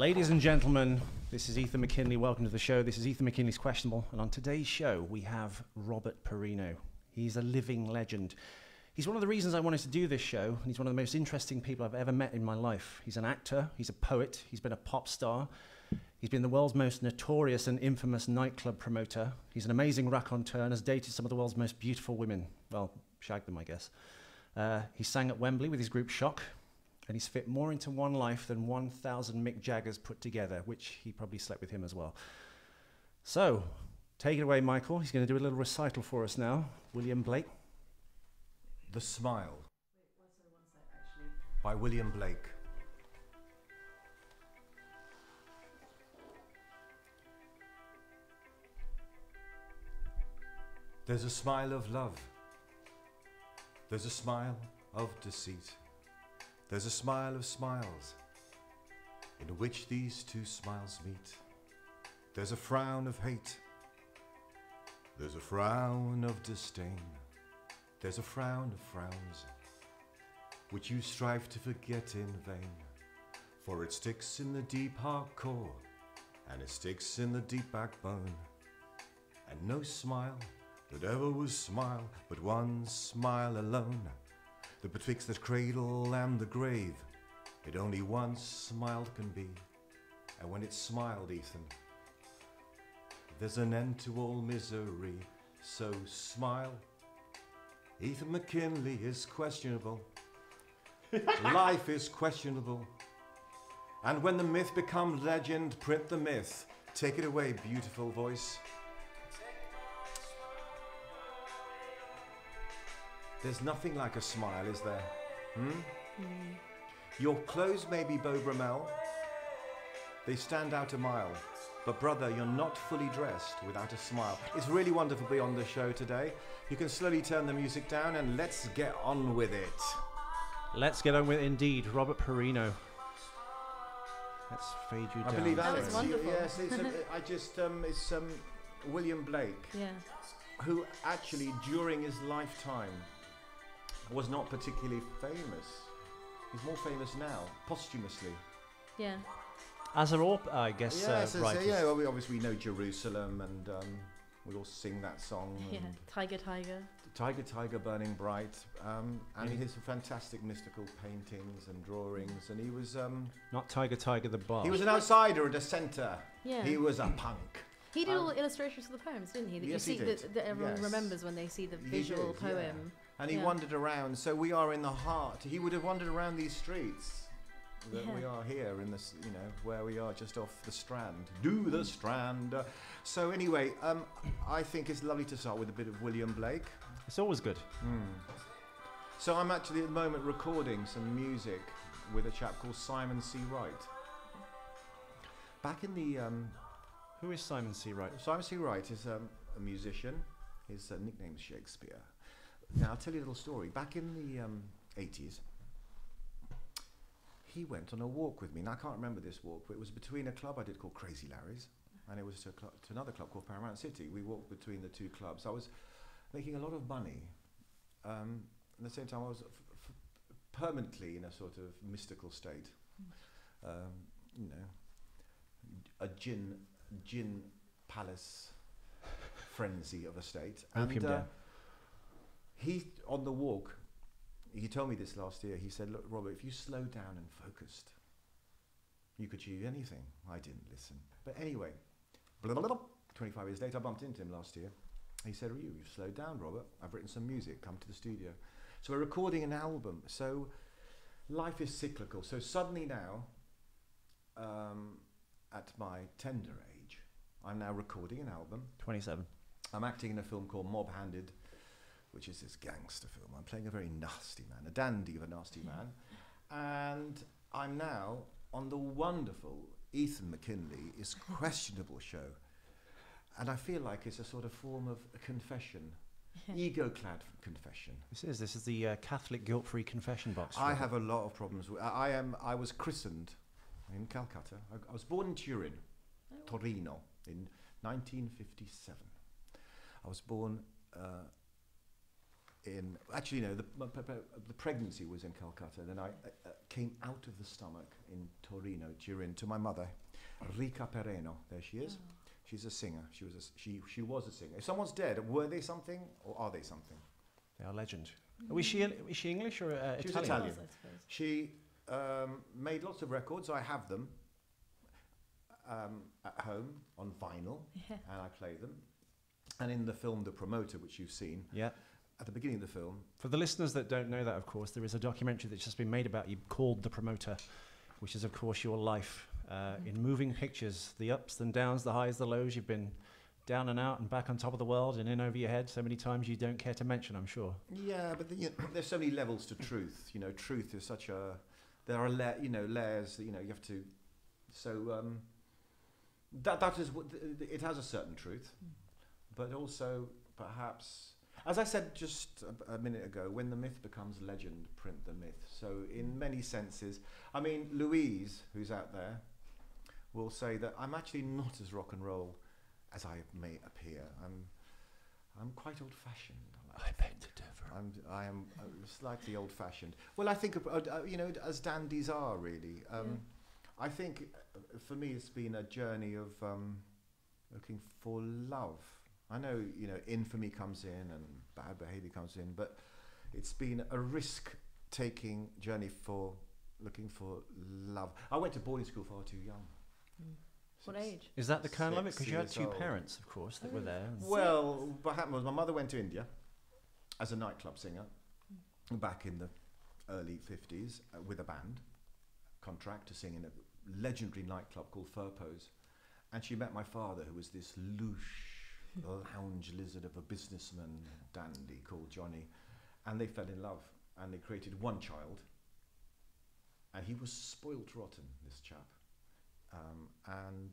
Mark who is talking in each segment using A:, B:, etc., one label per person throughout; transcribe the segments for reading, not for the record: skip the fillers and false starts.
A: Ladies and gentlemen, this is Ethan McKinley. Welcome to the show. This is Ethan McKinley's Questionable. And on today's show, we have Robert Pereno. He's a living legend. He's one of the reasons I wanted to do this show, and he's one of the most interesting people I've ever met in my life. He's an actor, he's a poet, he's been a pop star, he's been the world's most notorious and infamous nightclub promoter. He's an amazing raconteur and has dated some of the world's most beautiful women. Well, shagged them, I guess. He sang at Wembley with his group Shock, and he's fit more into one life than 1,000 Mick Jaggers put together, which he probably slept with him as well. So, take it away, Michael. He's going to do a little recital for us now. William Blake.
B: The Smile by William Blake. There's a smile of love. There's a smile of deceit. There's a smile of smiles in which these two smiles meet. There's a frown of hate. There's a frown of disdain. There's a frown of frowns which you strive to forget in vain, for it sticks in the deep heart core and it sticks in the deep backbone. And no smile that ever was smile but one smile alone, that betwixt the cradle and the grave it only once smiled can be. And when it's smiled, Ethan, there's an end to all misery. So smile. Ethan McKinley is questionable. Life is questionable. And when the myth becomes legend, print the myth. Take it away, beautiful voice. There's nothing like a smile, is there? Your clothes may be Beau Brummel. They stand out a mile. But brother, you're not fully dressed without a smile. It's really wonderful to be on the show today. You can slowly turn the music down and let's get on with it.
A: Let's get on with it indeed. Robert Pereno. Let's fade you down.
B: I believe
C: That
B: Alex.
C: was wonderful.
B: Yes, it's William Blake,
C: Yeah.
B: who actually during his lifetime was not particularly famous. He's more famous now, posthumously.
C: Yeah.
A: As are all, I guess, writers.
B: Yeah, well, we obviously know Jerusalem, and we all sing that song.
C: Yeah.
B: And
C: Tiger, Tiger.
B: Tiger, Tiger, Burning Bright, and his fantastic mystical paintings and drawings. And he was
A: Not Tiger, Tiger the Bar.
B: he was an outsider, a dissenter.
C: Yeah.
B: He was a punk.
C: He did all illustrations for the poems, didn't he? That
B: Yes,
C: you
B: he
C: see
B: did.
C: that everyone
B: Yes.
C: remembers when they see the
B: He
C: visual
B: did, yeah.
C: poem.
B: And he
C: Yeah.
B: wandered around. So we are in the heart. He would have wandered around these streets. That
C: Yeah.
B: we are here in this, where we are just off the Strand. Do the Strand. So anyway, I think it's lovely to start with a bit of William Blake.
A: It's always good.
B: So I'm actually at the moment recording some music with a chap called Simon C. Wright. Back in the
A: Who is Simon C. Wright?
B: Simon C. Wright is a musician. His nickname is Shakespeare. Now I'll tell you a little story. Back in the 80s. He went on a walk with me. Now I can't remember this walk, but it was between a club I did called Crazy Larry's, and it was to another club called Paramount City. We walked between the two clubs. I was making a lot of money. At the same time, I was permanently in a sort of mystical state. A gin palace frenzy of a state.
A: Opium den.
B: He, on the walk, he told me this last year. He said, "Look, Robert, if you slow down and focused, you could achieve anything." I didn't listen. But anyway, 25 years later, I bumped into him last year. He said, you've slowed down, Robert. I've written some music. Come to the studio. So we're recording an album. So life is cyclical. So suddenly now, at my tender age, I'm now recording an album.
A: 27.
B: I'm acting in a film called Mob Handed, which is this gangster film. I'm playing a very nasty man, a dandy of a nasty man. And I'm now on the wonderful Ethan McKinley is Questionable show. And I feel like it's a sort of form of a confession, ego-clad confession.
A: This is the Catholic guilt-free confession box.
B: I have a lot of problems. I was christened in Calcutta. I was born in Turin, Torino, in 1957. I was born actually, no, the pregnancy was in Calcutta. Then I came out of the stomach in Torino, Turin, to my mother, Rica Pereno. There she is.
C: Oh.
B: She's a singer. She was a singer. If someone's dead, were they something or are they something?
A: They are legend. Is she English or
B: She was
A: Italian?
B: Italian.
C: I suppose.
B: She made lots of records. I have them at home on vinyl,
C: Yeah.
B: and I play them. And in the film The Promoter, which you've seen,
A: Yeah.
B: at the beginning of the film,
A: For the listeners that don't know that, of course, there is a documentary that's just been made about you called The Promoter, which is, of course, your life in moving pictures, the ups and downs, the highs, the lows. You've been down and out and back on top of the world and in over your head so many times you don't care to mention, I'm sure.
B: yeah, but there's so many levels to truth. You know, truth is such a. There are layers that you have to. So that is what it has a certain truth, but also perhaps, as I said just a minute ago, when the myth becomes legend, print the myth. So in many senses, I mean, Louise, who's out there, will say that I'm actually not as rock and roll as I may appear. I'm quite old-fashioned.
A: I beg to differ.
B: I am slightly old-fashioned. Well, I think as dandies are really. I think for me it's been a journey of looking for love. I know infamy comes in and bad behaviour comes in, but it's been a risk-taking journey for looking for love. I went to boarding school far too young.
C: What age?
A: Is that the kernel of it? Because you had
B: 6
A: two
B: years old.
A: parents, of course, that were there.
B: Well, what happened was my mother went to India as a nightclub singer back in the early 50s with a band contract to sing in a legendary nightclub called Furpose. And she met my father, who was this louche lounge lizard of a businessman dandy called Johnny. And they fell in love and they created one child. And he was spoilt rotten, this chap. And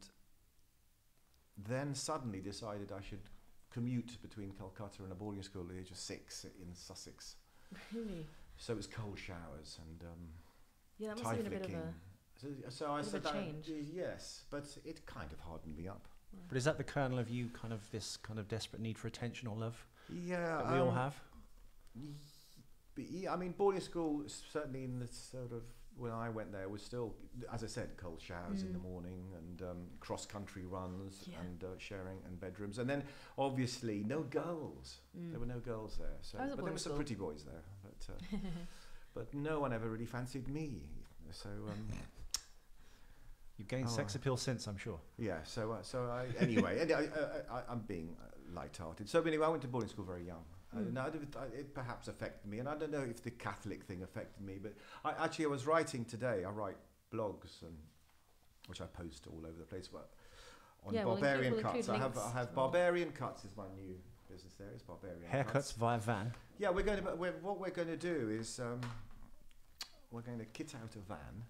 B: then suddenly decided I should commute between Calcutta and a boarding school at the age of 6 in Sussex.
C: Really?
B: So it was cold showers and
C: Yeah, that must
B: tie
C: have been a bit of
B: flicking.
C: a.
B: So I
C: bit of
B: said
C: a
B: that,
C: change.
B: yes, but it kind of hardened me up.
A: But is that the kernel of you, kind of this kind of desperate need for attention or love
B: Yeah,
A: that we all have?
B: I mean, boarding school certainly in the sort of when I went there was still, as I said, cold showers in the morning and cross-country runs and sharing and bedrooms, and then obviously no girls. There were no girls there. So,
C: I was at
B: but there
C: boarding
B: were some
C: school.
B: pretty boys there. But but no one ever really fancied me. So
A: You've gained sex appeal since, I'm sure.
B: yeah. So anyway, I'm being light-hearted. So anyway, I went to boarding school very young. Now it perhaps affected me, and I don't know if the Catholic thing affected me, but I was writing today. I write blogs, and which I post all over the place. But on Barbarian
C: we'll
B: Cuts, I
C: links
B: have
C: as well.
B: Barbarian Cuts is my new business. There is Barbarian
A: Haircuts
B: Cuts.
A: via van.
B: Yeah, what we're going to do is we're going to kit out a van.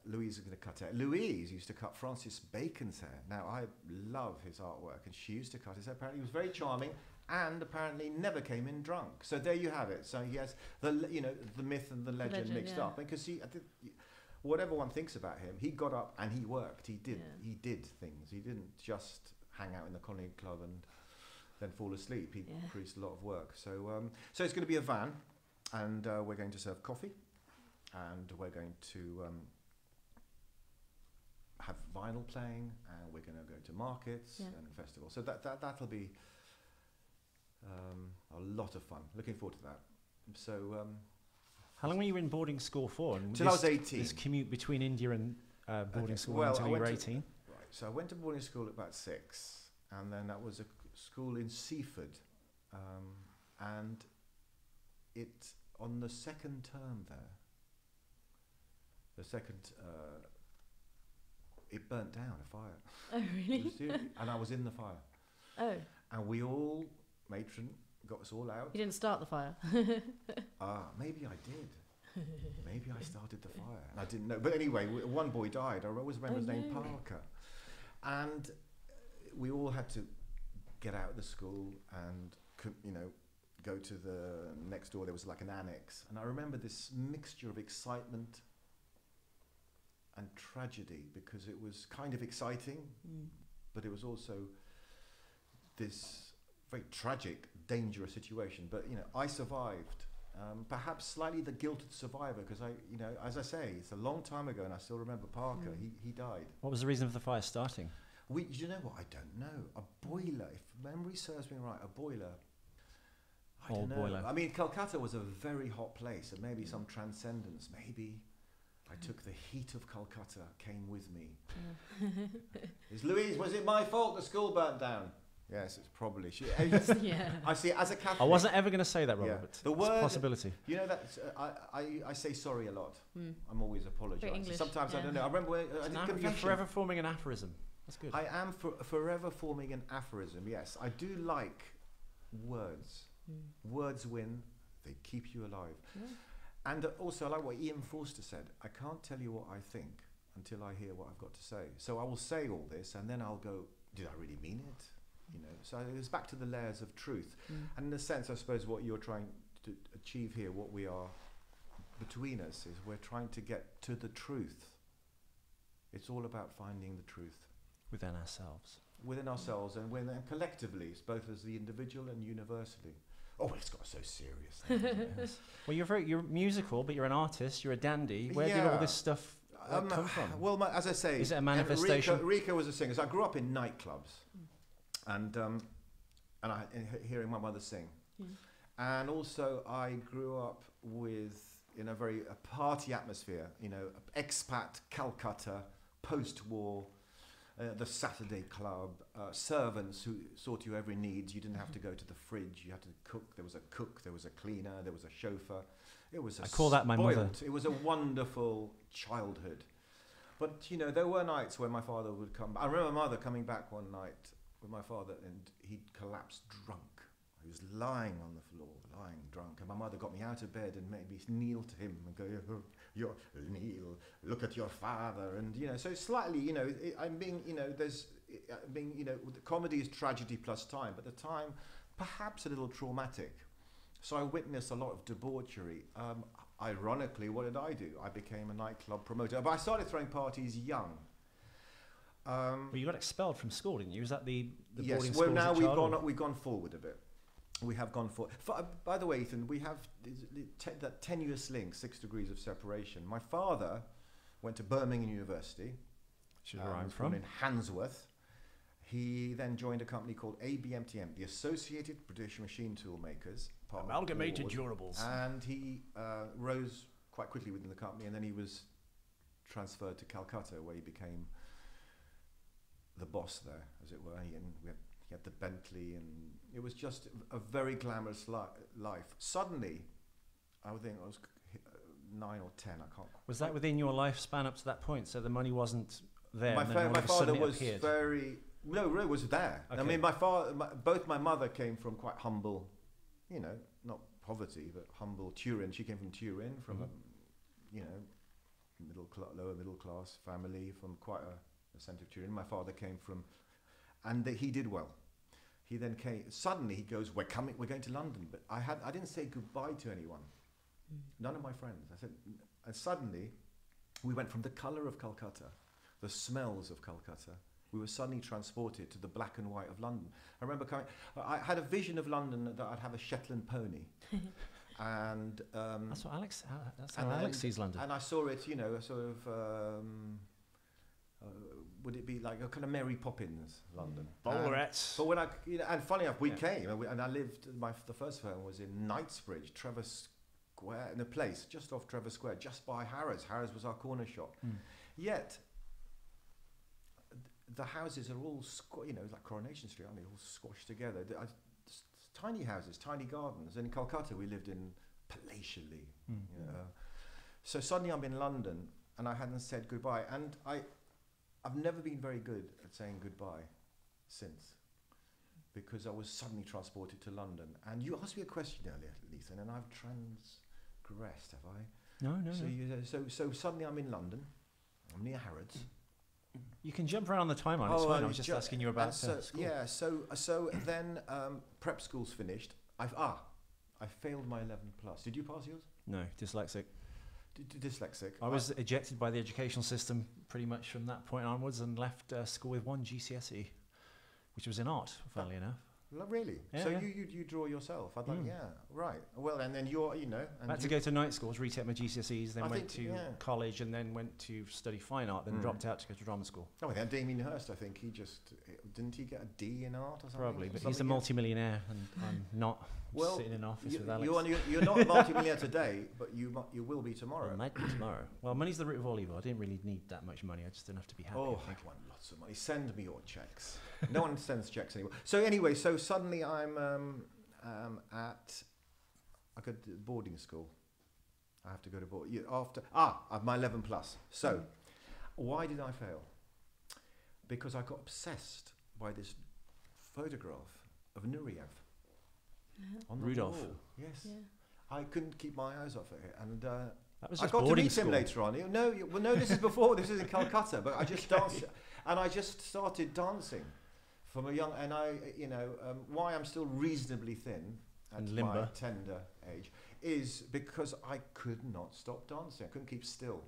B: Louise is going to cut hair. Louise used to cut Francis Bacon's hair. Now I love his artwork, and she used to cut his hair. Apparently, he was very charming, and apparently never came in drunk. So there you have it. So he has the myth and the legend mixed up. Because whatever one thinks about him, he got up and he worked. He did things. He didn't just hang out in the Colony Club and then fall asleep. He produced a lot of work. So so it's going to be a van, and we're going to serve coffee, and we're going to have vinyl playing, and we're going to go to markets and festivals. So that'll be a lot of fun. Looking forward to that. So
A: How long were you in boarding school for? And
B: till I was 18.
A: This commute between India and boarding school
B: Well,
A: until you were 18?
B: Right. So I went to boarding school at about 6, and then that was a school in Seaford, and it on the second term there. The second, it burnt down a fire.
C: Oh, really?
B: And I was in the fire.
C: Oh,
B: And we all, matron, got us all out.
C: you didn't start the fire.
B: Maybe I did. Maybe I started the fire, and I didn't know. But anyway, one boy died. I always remember his name, Parker. And we all had to get out of the school and, go to the next door. There was like an annex. And I remember this mixture of excitement and tragedy, because it was kind of exciting, but it was also this very tragic, dangerous situation. But I survived. Perhaps slightly the guilted survivor, because as I say, it's a long time ago, and I still remember Parker. He died.
A: What was the reason for the fire starting?
B: You know what? I don't know. A boiler, if memory serves me right, a boiler. I don't know.
A: Boiler.
B: I mean, Calcutta was a very hot place, and maybe some transcendence. Maybe I took the heat of Calcutta, came with me. Is Louise? Was it my fault the school burnt down? Yes, it's probably.
C: Yeah.
B: I see. As a Catholic,
A: I wasn't ever going to say that, Robert.
B: Yeah.
A: But
B: The
A: it's
B: word-
A: a possibility.
B: you know that I say sorry a lot. I'm always apologising.
C: English,
B: Sometimes I
C: yeah.
B: don't know. I remember when I did
A: You're
B: confession.
A: forever forming an aphorism. That's good.
B: I am forever forming an aphorism. Yes, I do like words. Words win; they keep you alive.
C: Yeah.
B: And also, I like what Ian Forster said. I can't tell you what I think until I hear what I've got to say. So I will say all this, and then I'll go, did I really mean it? So it's back to the layers of truth. And in a sense, I suppose what you're trying to achieve here, what we are between us, is we're trying to get to the truth. It's all about finding the truth
A: Within ourselves.
B: within ourselves and collectively, both as the individual and universally. Oh, it's got so serious.
A: Yes. Well, you're musical, but you're an artist. You're a dandy. Where did all this stuff come from?
B: Well, as I say,
A: Is it a manifestation?
B: Rika was a singer. So I grew up in nightclubs, and hearing my mother sing, and also I grew up in a very party atmosphere. Expat Calcutta, post-war. The Saturday club, servants who saw to your every need. You didn't have to go to the fridge. You had to cook. There was a cook. There was a cleaner. There was a chauffeur. It was. I
A: call that my mother.
B: It was a wonderful childhood. But there were nights when my father would come. I remember my mother coming back one night with my father, and he'd collapsed drunk. He was lying on the floor, lying drunk, and my mother got me out of bed and made me kneel to him and go, kneel, look at your father, and so slightly, I'm being, the comedy is tragedy plus time, but the time perhaps a little traumatic. So I witnessed a lot of debauchery. Ironically, what did I do? I became a nightclub promoter, but I started throwing parties young.
A: Well, you got expelled from school, didn't you? Was that the
B: yes,
A: boarding
B: well
A: school?
B: now we've gone forward a bit. We have gone forward. By the way, Ethan, we have that tenuous link, 6 degrees of separation. My father went to Birmingham University.
A: Which is where I'm from.
B: In Handsworth. He then joined a company called ABMTM, the Associated British Machine Tool Makers.
A: Amalgamated Durables.
B: And he rose quite quickly within the company, and then he was transferred to Calcutta, where he became the boss there, as it were. He had the Bentley, and it was just a very glamorous life. Suddenly, I think I was 9 or 10, I can't.
A: Was that within your lifespan up to that point? So the money wasn't there?
B: My father was
A: appeared?
B: No, it was there.
A: Okay.
B: I mean, both my mother came from quite humble, not poverty, but humble Turin. She came from Turin, from lower middle class family, from quite a centre of Turin. My father came from, and he did well. He then came. Suddenly, he goes, "We're going to London." But I didn't say goodbye to anyone. None of my friends. I said, and suddenly, we went from the colour of Calcutta, the smells of Calcutta. We were suddenly transported to the black and white of London. I remember I had a vision of London that I'd have a Shetland pony, and
A: that's what Alex. That's how Alex sees London.
B: And I saw it, sort of. Would it be like a kind of Mary Poppins London?
A: Bowlerettes.
B: But when and funny enough, we came and I lived. The first home was in Knightsbridge, Trevor Square, in a place just off Trevor Square, just by Harrods. Harrods was our corner shop. Yet the houses are all like Coronation Street, aren't they? All squashed together. Tiny houses, tiny gardens. And in Calcutta, we lived in palatially. So suddenly I'm in London, and I hadn't said goodbye, and I've never been very good at saying goodbye since, because I was suddenly transported to London. And you asked me a question earlier, Ethan, and I've transgressed, have I?
A: No.
B: So suddenly I'm in London. I'm near Harrods.
A: You can jump around on the timeline. It's fine. I was just asking you about school.
B: Yeah. So then prep school's finished. I failed my 11 plus. Did you pass yours?
A: No, dyslexic.
B: Dyslexic.
A: I was ejected by the educational system pretty much from that point onwards, and left school with 1 GCSE, which was in art, funnily enough.
B: Really?
A: Yeah,
B: So
A: yeah.
B: you draw yourself? I thought, yeah, right. Well, and then you're, you know, and
A: I had to go to night schools, retake my GCSEs, then
B: I
A: went
B: think,
A: to
B: yeah.
A: college, and then went to study fine art, then dropped out to go to drama school.
B: Oh, yeah, Damien Hirst, I think he just didn't he get a D in art or something?
A: Probably, but he's a
B: Something, yeah.
A: multi-millionaire, and I'm not
B: Well,
A: sitting in office
B: You,
A: with Alex.
B: you're not a multi-millionaire today, but you will be tomorrow.
A: Well, might be tomorrow. Well, money's the root of all evil. I didn't really need that much money. I just didn't have to be happy.
B: Oh,
A: I think.
B: I want lots of money. Send me your checks. No one sends checks anymore. So anyway, so suddenly I'm at boarding school. I have to go to my 11 plus. So why did I fail? Because I got obsessed by this photograph of Nureyev on the
A: Rudolph.
B: wall. Yes.
C: Yeah.
B: I couldn't keep my eyes off it, and
A: That was
B: I
A: just
B: got to
A: boarding
B: meet
A: school.
B: him later on. No, this is before. This is in Calcutta, but I just danced, and I just started dancing from a young. And why I'm still reasonably thin at
A: And
B: my
A: limber.
B: tender age is because I could not stop dancing. I couldn't keep still.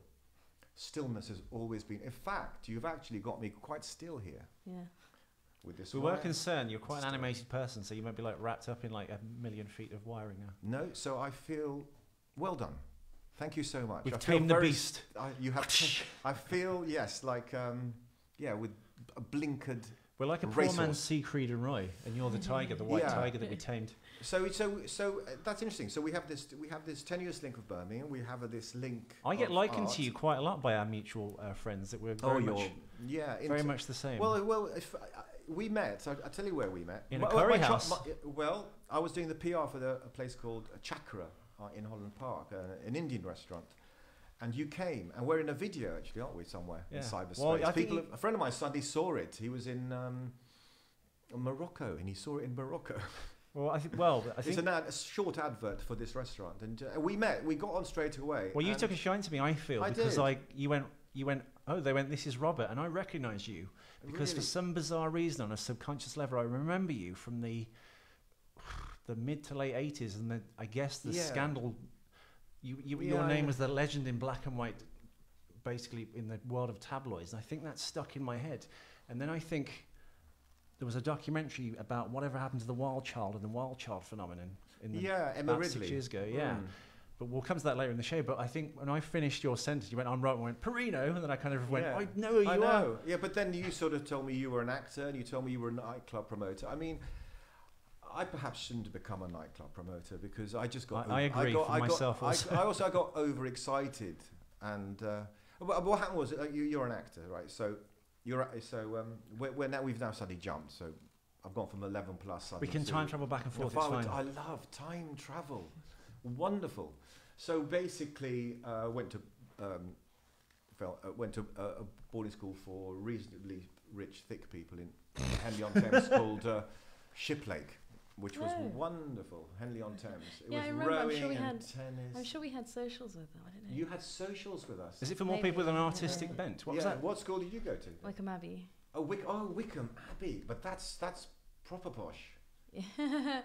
B: Stillness has always been. In fact, you've actually got me quite still here
C: Yeah.
B: with this.
A: We were
B: wire.
A: concerned. You're quite an
B: Still.
A: animated person, so you might be like wrapped up in like a million feet of wiring now.
B: No, so I feel well done. Thank you so much.
A: We've
B: I feel
A: tamed the
B: very
A: beast.
B: You have. I feel like with a blinkered.
A: We're like a poor
B: Racehorse.
A: man's Siegfried and Roy, and you're the tiger, the white
B: Yeah.
A: tiger that we tamed.
B: So that's interesting. So we have this tenuous link of Birmingham. We have this link.
A: I get
B: of
A: likened
B: art.
A: to you quite a lot by our mutual friends that we're very much very much the same.
B: Well, if we met. I tell you where we met.
A: In a curry
B: my
A: house.
B: I was doing the PR for a place called Chakra in Holland Park, an Indian restaurant. And you came, and we're in a video actually, aren't we? Somewhere in cyberspace.
A: Well, I think
B: a friend of mine, Sunday, saw it. He was in Morocco, and he saw it in Morocco.
A: I think.
B: It's a short advert for this restaurant, and we met. We got on straight away.
A: Well, you
B: and
A: took a shine to me, I feel,
B: I
A: because
B: did.
A: you went. Oh, they went. This is Robert, and I recognised you because for
B: Really?
A: some bizarre reason, on a subconscious level, I remember you from the mid to late '80s, and I guess the
B: Yeah.
A: scandal. Your
B: Yeah,
A: name
B: yeah.
A: was the legend in black and white, basically in the world of tabloids. And I think that stuck in my head, and then I think there was a documentary about whatever happened to the wild child and the wild child phenomenon.
B: Emma
A: about
B: Ridley.
A: 6 years ago. Yeah.
B: Mm.
A: But we'll come to that later in the show. But I think when I finished your sentence, you went, I'm right, and I went, Pereno, and then I kind of went,
B: Yeah.
A: I know who you
B: I
A: are.
B: know. Yeah, but then you sort of told me you were an actor, and you told me you were a nightclub promoter. I mean, I perhaps shouldn't have become a nightclub promoter because I just got.
A: I agree for myself also.
B: I got overexcited, and what happened was you're an actor, right? So we've now suddenly jumped. So I've gone from 11 plus.
A: We can time travel back and forth, it's fine.
B: I love time travel. Wonderful. So basically, went to a boarding school for reasonably rich, thick people in Henley-on-Thames called Shiplake, which was
C: Oh.
B: wonderful. Henley-on-Thames. It
C: Yeah,
B: was
C: I remember. I'm
B: rowing
C: sure we
B: and
C: had-
B: tennis.
C: I'm sure we had socials with them. I don't know.
B: You had socials with us.
A: Is it for more
C: Maybe,
A: people with an
C: yeah.
A: artistic bent? What was that?
B: What school did you go to?
C: Wickham Abbey.
B: Wickham Abbey. But that's proper posh.
C: Yeah.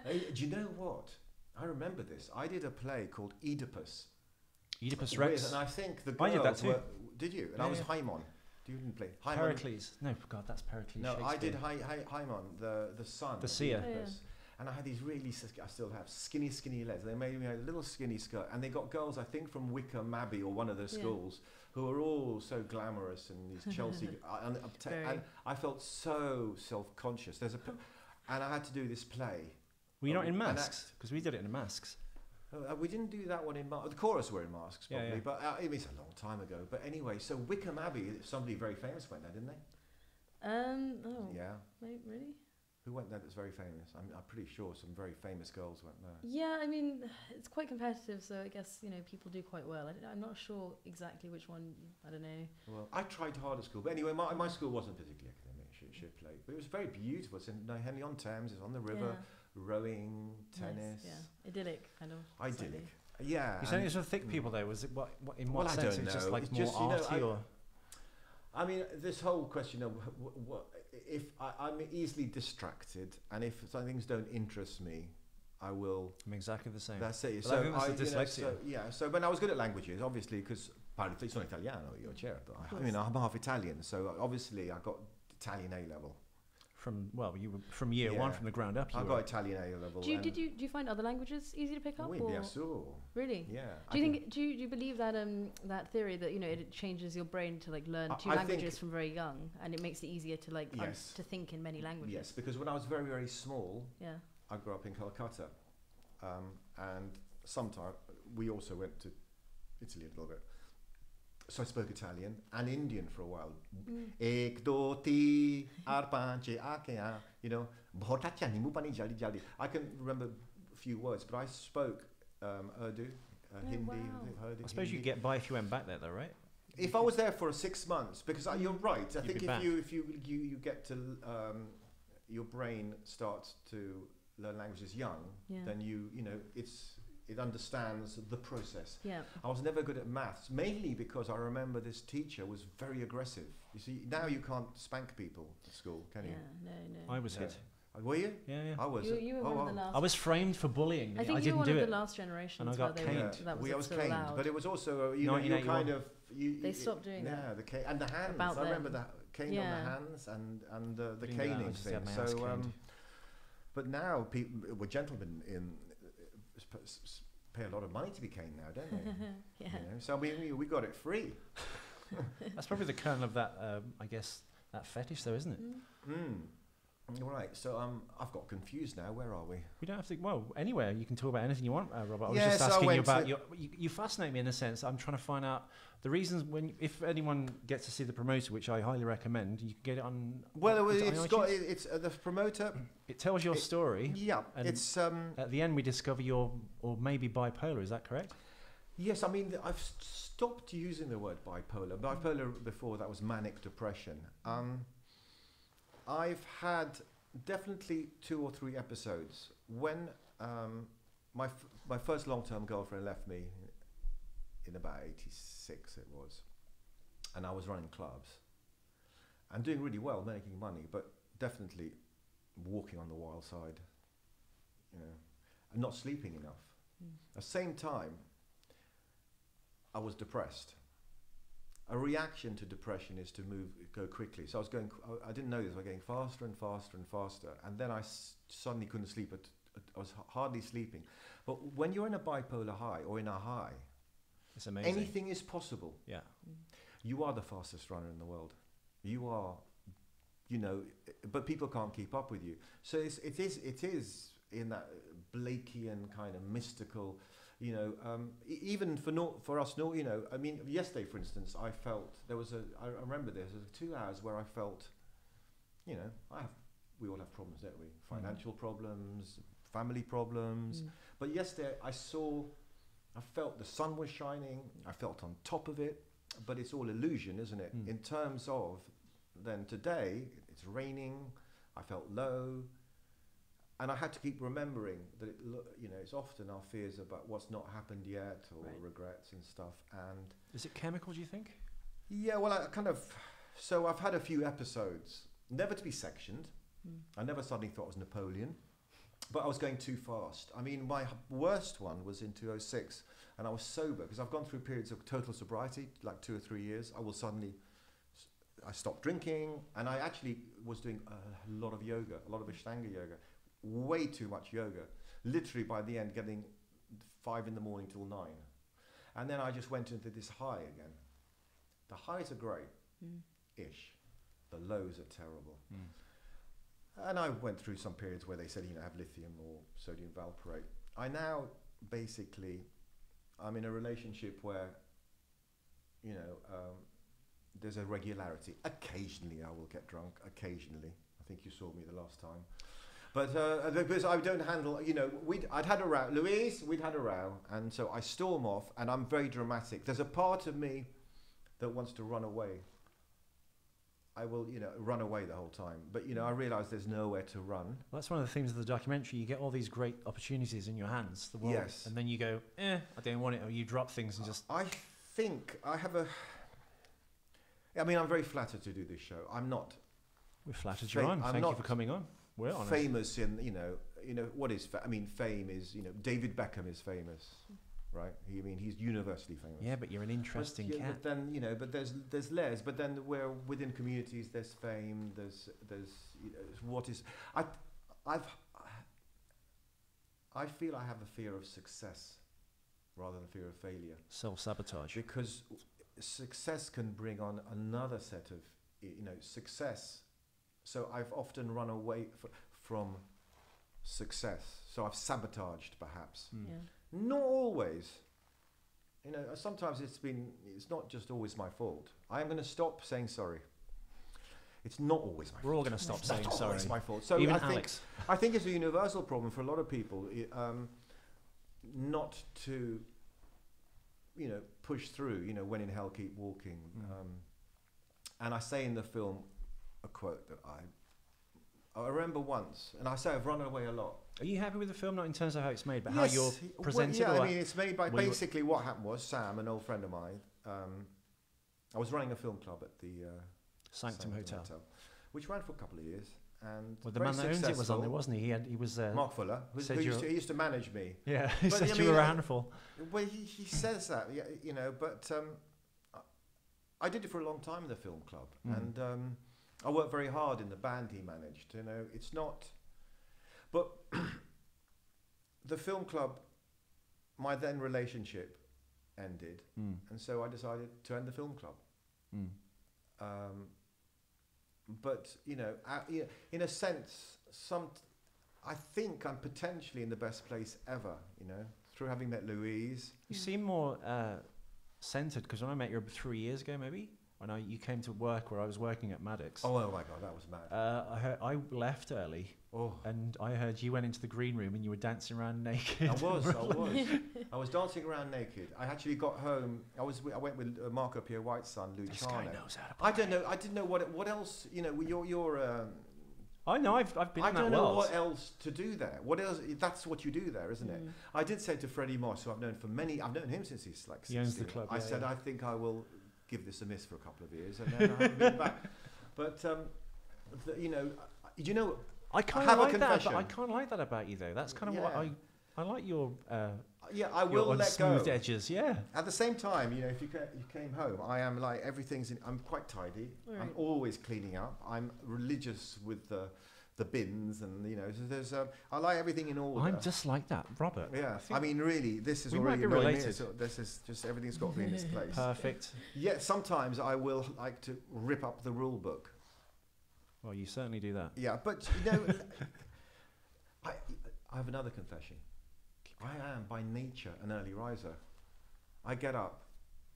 B: Hey, do you know what? I remember this. I did a play called Oedipus.
A: Oedipus Rex.
B: And I think the
A: I
B: girls
A: did that too.
B: were. Did you? And
A: Yeah,
B: I was
A: yeah.
B: Haimon. You didn't play Haimon.
A: Pericles. No, God, that's Pericles.
B: No, I did
A: Shakespeare.
B: Haimon, the son.
A: The
B: of
A: seer.
B: Oedipus. And I had these really, I still have skinny legs. They made me a little skinny skirt, and they got girls, I think, from Wickham Abbey or one of those
C: Yeah.
B: schools, who are all so glamorous and these Chelsea.
C: Very.
B: And I felt so self-conscious. And I had to do this play.
A: Were you not in
B: an
A: masks?
B: act.
A: Because we did it in masks.
B: We didn't do that one in masks. The chorus were in masks,
A: Yeah,
B: probably,
A: yeah.
B: but it's a long time ago. But anyway, so Wickham Abbey, somebody very famous went there, didn't they?
C: Oh.
B: Yeah.
C: Wait, really?
B: Who went there that's very famous? I'm pretty sure some very famous girls went there.
C: Yeah, I mean, it's quite competitive, so I guess, people do quite well. I'm not sure exactly which one, I don't know.
B: Well, I tried hard at school, but anyway, my school wasn't particularly academic, Shiplake, but it was very beautiful. It's in Henley-on-Thames, it's on the river, rowing, tennis.
C: Nice, yeah. Idyllic, kind of.
B: Idyllic. Yeah.
A: You're saying
B: and-
A: it's for thick people, though. Was it in what
B: Well, I
A: sense?
B: don't
A: It's just
B: know.
A: like
B: It's
A: more
B: just, you know,
A: arty, or
B: I mean, this whole question of if I'm easily distracted, and if some things don't interest me, I will.
A: I'm exactly the same.
B: That's it.
A: But I think that's the
B: you know,
A: dyslexia.
B: but I was good at languages, obviously, because sono italiano, io certo. I mean, I'm half Italian, so obviously I got Italian A level
A: you were from year one, from the ground up.
B: I got Italian A level.
C: Do you find other languages easy to pick up?
B: Oui, bien sûr.
C: Really?
B: Yeah.
C: Do you believe that that theory that it changes your brain to like learn two languages from very young, and it makes it easier to like to think in many languages?
B: Yes, because when I was very, very small,
C: I
B: grew up in Calcutta, and sometime we also went to Italy a little bit. So I spoke Italian and Indian for a while. Ek do ti arpanche akea, I can remember a few words, but I spoke Urdu, Hindi.
C: Wow.
A: I suppose you get by if you went back there, though, right?
B: If I was there for 6 months, because you're right. I think if you get to your brain starts to learn languages young, then it understands the process.
C: Yeah.
B: I was never good at maths, mainly because I remember this teacher was very aggressive. You see, now you can't spank people at school, can you?
C: No.
A: I was hit.
B: Were you?
A: Yeah.
B: I was.
C: You were one of the last.
A: I was framed for bullying.
C: I think
A: I
C: you were
A: didn't
C: one
A: do
C: of
A: it.
C: the last generations.
A: And I got caned.
C: That was
B: I was
C: still
B: caned,
C: allowed.
B: but it was also you kind of
C: they stopped doing that.
B: Yeah, the cane and the hands.
C: About
B: I remember
C: then.
B: the cane on the hands and the caning thing.
A: So,
B: but now people, gentlemen pay a lot of money to be caned now, don't they? So we got it free.
A: That's probably the kernel of that, I guess, that fetish, though, isn't it?
B: Right. So I've got confused now. Where are we?
A: We don't have to. Well, anywhere you can talk about anything you want, Robert. I was
B: Yes,
A: just asking you about you fascinate me in a sense. I'm trying to find out the reasons if anyone gets to see the promoter, which I highly recommend. You can get it on.
B: Well, it's the promoter.
A: It tells your story.
B: Yeah.
A: And
B: it's
A: at the end we discover you're or maybe bipolar. Is that correct?
B: Yes. I mean, I've stopped using the word bipolar. Bipolar before that was manic depression. I've had definitely 2 or 3 episodes when my first long-term girlfriend left me in about 86 it was, and I was running clubs and doing really well, making money, but definitely walking on the wild side, and not sleeping enough. At the same time, I was depressed. A reaction to depression is to go quickly. So I didn't know this, I was getting faster and faster and faster. And then I suddenly couldn't sleep. I was hardly sleeping. But when you're in a bipolar high or in a high,
A: it's amazing.
B: Anything is possible.
A: Yeah.
B: You are the fastest runner in the world. You are, but people can't keep up with you. So it is in that Blakean kind of mystical, even for us, I mean, yesterday, for instance, I felt I remember there was 2 hours where I felt, we all have problems, don't we? Financial problems, family problems. But yesterday I felt the sun was shining, I felt on top of it, but it's all illusion, isn't it? In terms of, then today, it's raining, I felt low, and I had to keep remembering that it's often our fears about what's not happened yet or regrets and stuff. And
A: is it chemical, do you think?
B: Yeah, well, so I've had a few episodes, never to be sectioned. I never suddenly thought I was Napoleon, but I was going too fast. I mean, my worst one was in 2006, and I was sober because I've gone through periods of total sobriety, like 2 or 3 years. I stopped drinking, and I actually was doing a lot of yoga, a lot of Ashtanga yoga. Way too much yoga, literally by the end getting 5 in the morning till 9, and then I just went into this high again. The highs are great, ish. The lows are terrible. And I went through some periods where they said have lithium or sodium valproate. I now basically I'm in a relationship where there's a regularity. Occasionally I will get drunk. Occasionally, I think you saw me the last time. But because I don't handle, I'd had a row, Louise, we'd had a row, and so I storm off, and I'm very dramatic. There's a part of me that wants to run away. I will, run away the whole time. But, I realise there's nowhere to run.
A: Well, that's one of the themes of the documentary. You get all these great opportunities in your hands, the world,
B: yes.
A: And then you go, I don't want it, or you drop things and just...
B: I think I have I'm very flattered to do this show. I'm not...
A: We're flattered you're on. Thank you for coming on. We're honest.
B: Famous in, what is fame is, David Beckham is famous. right? He's universally famous.
A: Yeah, but you're an interesting cat.
B: But then, but there's layers. But then where within communities there's fame. There's what is I feel I have a fear of success rather than a fear of failure.
A: Self-sabotage.
B: Because success can bring on another set of success. So I've often run away from success. So I've sabotaged, perhaps.
C: Yeah.
B: Not always. Sometimes it's not just always my fault. I'm going to stop saying sorry. It's not always my fault.
A: We're all going to stop saying sorry.
B: It's my fault. So
A: even
B: Alex. I think it's a universal problem for a lot of people, not to, push through, when in hell keep walking. And I say in the film a quote that I remember once, and I say I've run away a lot.
A: Are you happy with the film, not in terms of how it's made, but how you're presented?
B: Well, it's made by basically what happened was Sam, an old friend of mine. I was running a film club at the
A: Sanctum Hotel,
B: which ran for a couple of years, and
A: the man that owns it was on there, wasn't he? He was
B: Mark Fuller, he used to manage me.
A: Yeah, he said you were a handful.
B: Well, he says that, but I did it for a long time in the film club, and I worked very hard in the band he managed. It's not, but the film club, my then relationship ended, and so I decided to end the film club. But in a sense, I think I'm potentially in the best place ever. Through having met Louise.
A: You seem more centered, because when I met you 3 years ago, maybe. When you came to work where I was working at Maddox.
B: Oh my God, that was mad.
A: I left early, and I heard you went into the green room and you were dancing around naked.
B: I was dancing around naked. I actually got home. I went with Marco Pierre White's son, Luciano.
A: This guy knows how to play.
B: I don't know. I didn't know what else. You're.
A: I know. I've been.
B: I don't know what else to do there. What else? That's what you do there, isn't it? I did say to Freddie Moss, who I've known for many. I've known him since he's like 16.
A: He owns the club.
B: I said, I think I will give this a miss for a couple of years, and then I haven't been back. But
A: I kind of like that. But I kind of like that about you, though. That's kind of what I like your.
B: I will let
A: smooth
B: go.
A: edges. Yeah.
B: At the same time, if you came home, I am like everything's. I'm quite tidy. Right. I'm always cleaning up. I'm religious with the bins, and so there's. I like everything in order.
A: I'm just like that, Robert.
B: Yeah. Really, this is
A: we
B: already
A: might be related.
B: So this is just everything's got to be in its place.
A: Perfect.
B: Yet sometimes I will like to rip up the rule book.
A: Well, you certainly do that.
B: Yeah, but I have another confession. I am by nature an early riser. I get up.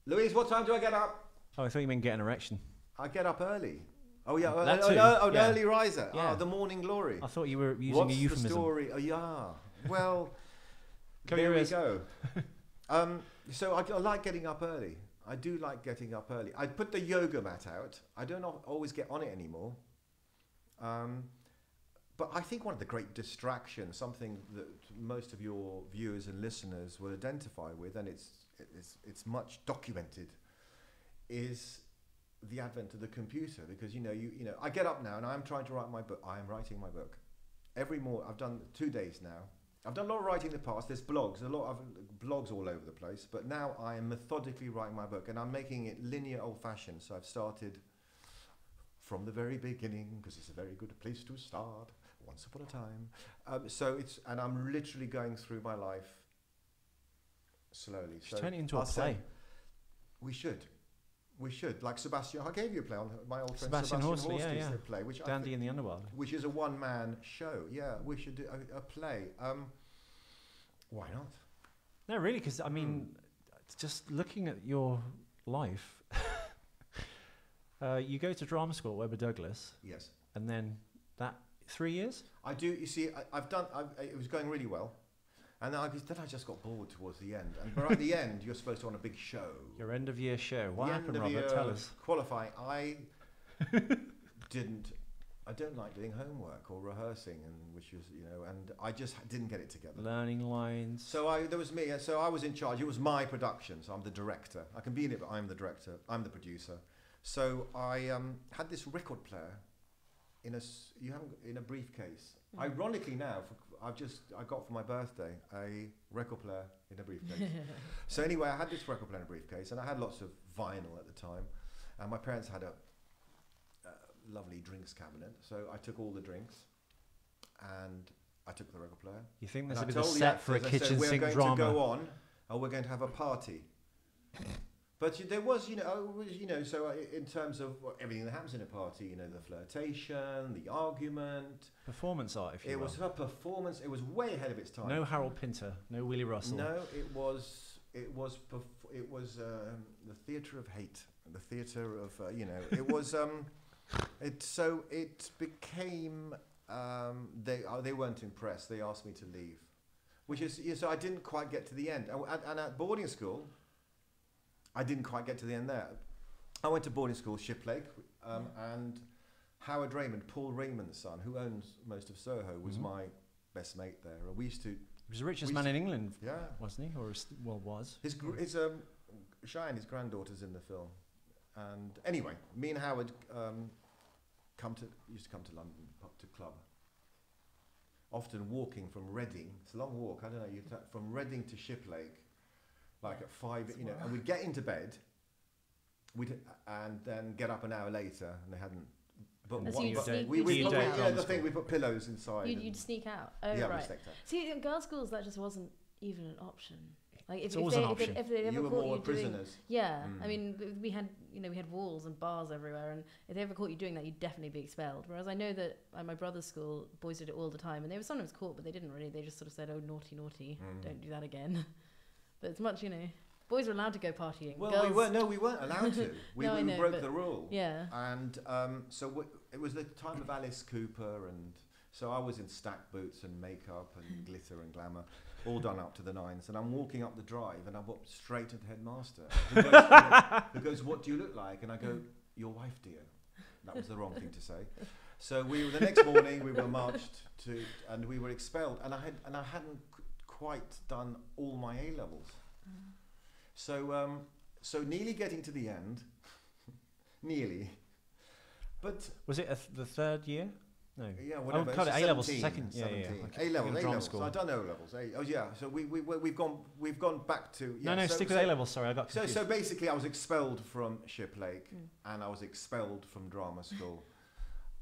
B: Louise, what time do I get up?
A: Oh, I thought you meant get an erection.
B: I get up early. Oh yeah,
A: an
B: early riser.
A: Yeah.
B: The morning glory.
A: I thought you were using
B: What's
A: a euphemism.
B: The story? Oh yeah. Well,
A: there we
B: go. So I like getting up early. I do like getting up early. I put the yoga mat out. I don't always get on it anymore. But I think one of the great distractions, something that most of your viewers and listeners will identify with, and it's much documented, is the advent of the computer. Because I get up now and I'm trying to write my book. I am writing my book every morning. I've done 2 days now. I've done a lot of writing in the past. There's blogs, a lot of blogs all over the place. But now I am methodically writing my book, and I'm making it linear, old-fashioned. So I've started from the very beginning, because it's a very good place to start. Once upon a time. And I'm literally going through my life slowly.
A: So turn it into a play.
B: We should. Like Sebastian, I gave you a play on my old friend
A: Sebastian Horsley's
B: play, which
A: Dandy in the Underworld,
B: which is a one-man show. Yeah, we should do a play. Why not?
A: No, really, because I mean, just looking at your life, you go to drama school at Webber Douglas.
B: Yes.
A: And then that 3 years?
B: I do. You see, it was going really well. And then I just got bored towards the end. But at the end, you're supposed to on a big show.
A: Your end of year show. What happened, Robert? Tell us.
B: Qualifying. I don't like doing homework or rehearsing, and I just didn't get it together.
A: Learning lines.
B: So there was me. So I was in charge. It was my production. So I'm the director. I can be in it, but I'm the director. I'm the producer. So I had this record player in in a briefcase. Ironically now, I got for my birthday a record player in a briefcase. So anyway, I had this record player in a briefcase, and I had lots of vinyl at the time, and my parents had a lovely drinks cabinet. So I took all the drinks, and I took the record player.
A: You think there's a bit of a set for a kitchen sink drama?
B: We're going to go on, and we're going to have a party. But there was, so in terms of everything that happens in a party, the flirtation, the argument.
A: Performance art, if you will.
B: It was a performance. It was way ahead of its time.
A: No Harold Pinter, no Willie Russell.
B: No, it was the theatre of hate, the theatre of, it was, it became, they weren't impressed. They asked me to leave, which is, so I didn't quite get to the end. And at boarding school, I didn't quite get to the end there. I went to boarding school, Shiplake, and Howard Raymond, Paul Raymond's son, who owns most of Soho, was my best mate there. We used to...
A: He was the richest man in England,
B: yeah,
A: wasn't he? Or was.
B: His Cheyenne, his granddaughter's in the film. And anyway, me and Howard used to come to London, to club. Often walking from Reading. It's a long walk, I don't know, from Reading to Shiplake. Like at 5, and we'd get into bed, and then get up an hour later, and they hadn't. But we put pillows inside.
C: You'd sneak out. Oh,
B: yeah,
C: right.
B: We sneaked out.
C: See, in girls' schools, that just wasn't even an option. Like
A: if they
C: ever
B: you were
C: caught
B: more
C: you
B: prisoners.
C: I mean, we had walls and bars everywhere, and if they ever caught you doing that, you'd definitely be expelled. Whereas I know that at my brother's school, boys did it all the time, and they were sometimes caught, but they didn't really. They just sort of said, "Oh, naughty, naughty, don't do that again." But it's much, boys were allowed to go partying.
B: Well,
C: girls
B: we weren't allowed to. We broke the rule.
C: Yeah.
B: And so it was the time of Alice Cooper, and so I was in stack boots and makeup and glitter and glamour, all done up to the nines. And I'm walking up the drive, and I walked straight to the headmaster, who goes, "What do you look like?" And I go, "Your wife, dear." That was the wrong thing to say. So the next morning we were marched to, and we were expelled. And I hadn't quite done all my A levels. So nearly getting to the end, nearly. But
A: was it the third year? No.
B: Yeah, whatever.
A: Oh, A levels, second.
B: 17.
A: Yeah.
B: A levels. So I've done O levels. So we've gone back to. Yeah,
A: no. Stick with A levels. Sorry, I got confused.
B: So basically, I was expelled from Shiplake, and I was expelled from drama school,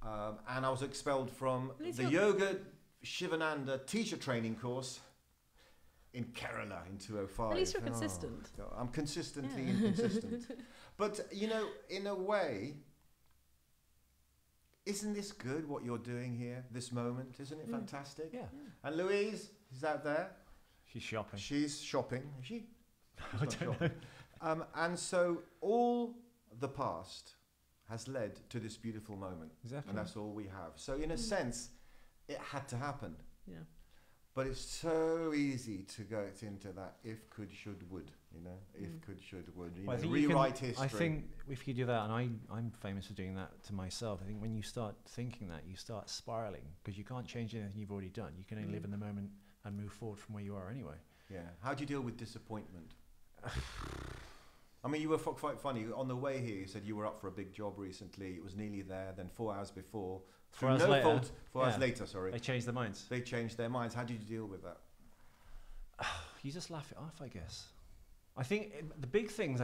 B: and I was expelled from the yoga Shivananda teacher training course in Kerala in 2005.
C: At least you're consistent.
B: I'm consistently inconsistent. But, in a way, isn't this good what you're doing here, this moment? Isn't it fantastic?
A: Yeah.
B: And Louise is out there.
A: She's shopping.
B: She's shopping. Is she?
A: I don't know.
B: And so all the past has led to this beautiful moment.
A: Exactly.
B: And that's all we have. So in a sense, it had to happen.
C: Yeah.
B: But it's so easy to go into that if, could, should, would, if, could, should, would, rewrite history.
A: I think if you do that, and I'm famous for doing that to myself, I think when you start thinking that, you start spiraling, because you can't change anything you've already done. You can only live in the moment and move forward from where you are anyway.
B: Yeah. How do you deal with disappointment? I mean, you were quite funny. On the way here, you said you were up for a big job recently. It was nearly there, then 4 hours before.
A: 4 hours later.
B: 4 hours later, sorry.
A: They changed their minds.
B: They changed their minds. How did you deal with that?
A: You just laugh it off, I guess. I think the big things,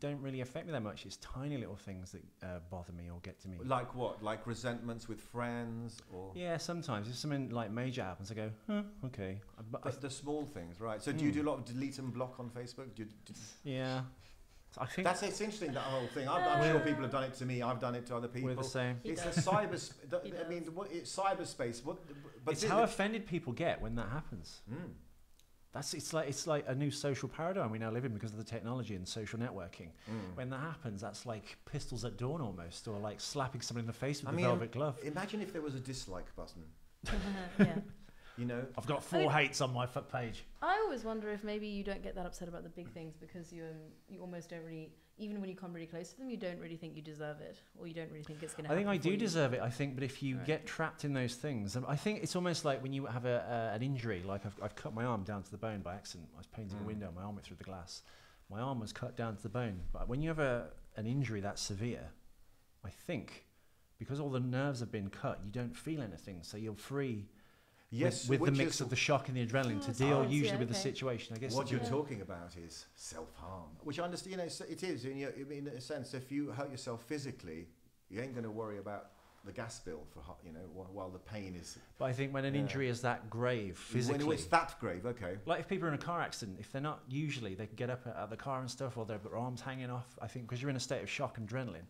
A: don't really affect me that much. It's tiny little things that bother me or get to me.
B: Like what? Like resentments with friends? Or
A: yeah, sometimes. If something like major happens, I go, okay.
B: But the small things, right? So do you do a lot of delete and block on Facebook?
A: Yeah. I think
B: it's interesting, that whole thing. I'm sure people have done it to me. I've done it to other people.
A: We're the same.
B: It's the cyberspace. I mean, it's cyberspace. But
A: it's how offended people get when that happens. It's like a new social paradigm we now live in because of the technology and social networking. When that happens, that's like pistols at dawn almost, or like slapping someone in the face with a velvet glove.
B: Imagine if there was a dislike button.
C: Yeah.
A: I've got 4 hates on my foot page.
C: I always wonder if maybe you don't get that upset about the big things because you almost don't really, even when you come really close to them, you don't really think you deserve it, or you don't really think it's going to happen.
A: I think I do deserve it, but if you get trapped in those things, I think it's almost like when you have an injury, like I've cut my arm down to the bone by accident. I was painting a window, my arm went through the glass. My arm was cut down to the bone. But when you have an injury that severe, I think because all the nerves have been cut, you don't feel anything, so you're free.
B: Yes,
A: with the mix of the shock and the adrenaline to deal usually with the situation. I guess
B: what you're talking about is self-harm, which I understand. You know, it is in a sense. If you hurt yourself physically, you ain't going to worry about the gas bill for while the pain is.
A: But I think when an injury is that grave physically,
B: when it's that grave, okay.
A: Like if people are in a car accident, if they're not usually, they can get up out of the car and stuff, or their arms hanging off. I think because you're in a state of shock and adrenaline,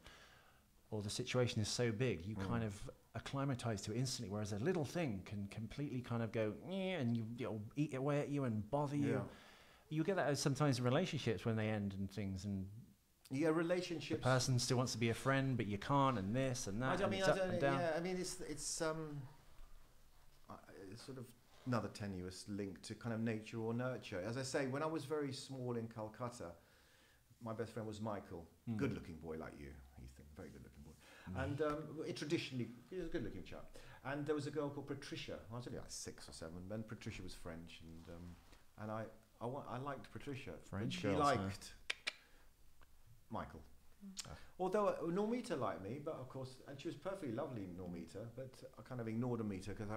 A: or the situation is so big, you kind of acclimatise to it instantly. Whereas a little thing can completely kind of go, and you'll eat away at you and bother you. You get that sometimes in relationships when they end and things, and
B: relationships.
A: The person still wants to be a friend, but you can't, and this and that.
B: It's sort of another tenuous link to kind of nature or nurture. As I say, when I was very small in Calcutta, my best friend was Michael, good-looking boy like you, Ethan, very good-looking boy. And traditionally, he was a good-looking chap. And there was a girl called Patricia. I was only like 6 or 7. Then Patricia was French, and I liked Patricia.
A: French
B: she
A: girls,
B: liked Michael. Although Normita liked me, but of course, and she was perfectly lovely, Normita. But I kind of ignored Normita because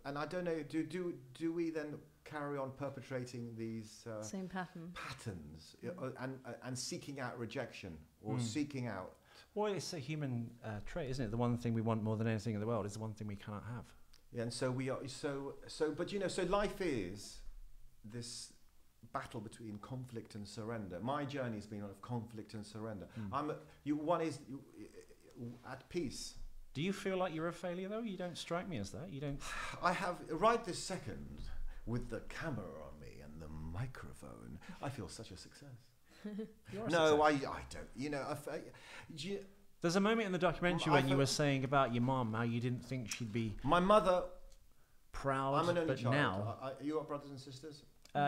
B: and I don't know. Do we then carry on perpetrating these
C: same patterns
B: and seeking out rejection or seeking out?
A: Well, it's a human trait, isn't it? The one thing we want more than anything in the world is the one thing we cannot have.
B: Yeah, and so we are. But so life is this battle between conflict and surrender. My journey has been one of conflict and surrender. One is at peace.
A: Do you feel like you're a failure though? You don't strike me as that. You don't.
B: I have right this second with the camera on me and the microphone. I feel such a success. No, I don't. You know,
A: there's a moment in the documentary when you were saying about your mum, how you didn't think she'd be.
B: My mother.
A: Proud.
B: I'm an only
A: but
B: child.
A: Now.
B: You got brothers and sisters?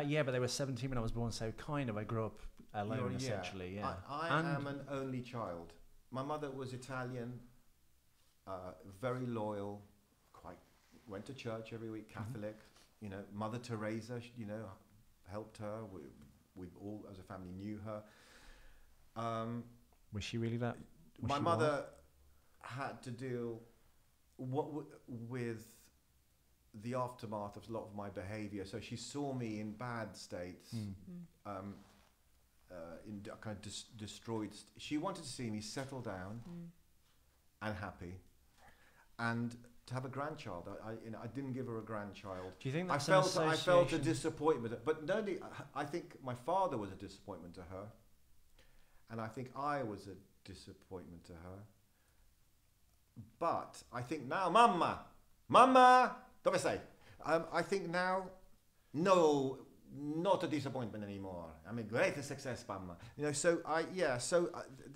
A: Yeah, but they were 17 when I was born, so kind of I grew up alone essentially. Yeah.
B: I am an only child. My mother was Italian, very loyal, went to church every week, Catholic. You know, Mother Teresa. You know, helped her. We all, as a family, knew her.
A: Was she really that?
B: My mother had to deal with the aftermath of a lot of my behaviour. So she saw me in bad states, in kind of destroyed. She wanted to see me settle down and happy, and to have a grandchild. I didn't give her a grandchild.
A: Do you think that's
B: I felt a disappointment, but not only, I think my father was a disappointment to her, and I think I was a disappointment to her. But I think now, Mama, dove sei? I think now, no, not a disappointment anymore. I'm a great success, Mama. You know, so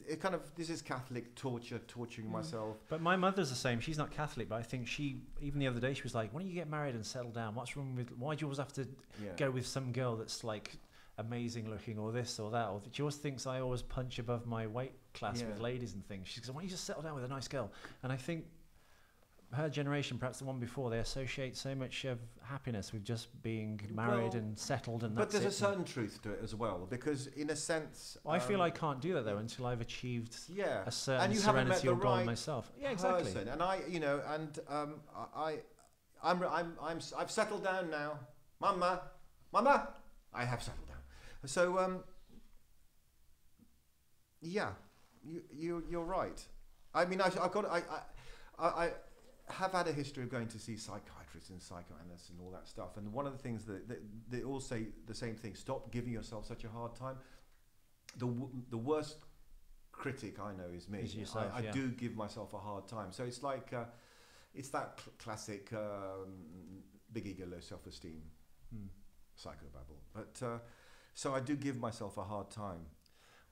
B: it kind of, this is Catholic torturing myself.
A: But my mother's the same. She's not Catholic, but I think even the other day she was like, why don't you get married and settle down? What's wrong with, why do you always have to go with some girl that's like amazing looking or this or that? Or she always thinks I always punch above my weight class with ladies and things. She says, why don't you just settle down with a nice girl? And I think her generation, perhaps the one before, they associate so much of happiness with just being married and settled, and
B: but there's a certain truth to it as well, because in a sense,
A: I feel I can't do that though until I've achieved a certain
B: and you
A: serenity or goal
B: right
A: myself. Yeah, exactly.
B: Person. And I've settled down now, Mama, I have settled down. So you're right. I mean, I have had a history of going to see psychiatrists and psychoanalysts and all that stuff, and one of the things that they all say the same thing: stop giving yourself such a hard time. The worst critic I know is me. I do give myself a hard time. So it's like it's that classic big ego, low self-esteem psychobabble. But so I do give myself a hard time.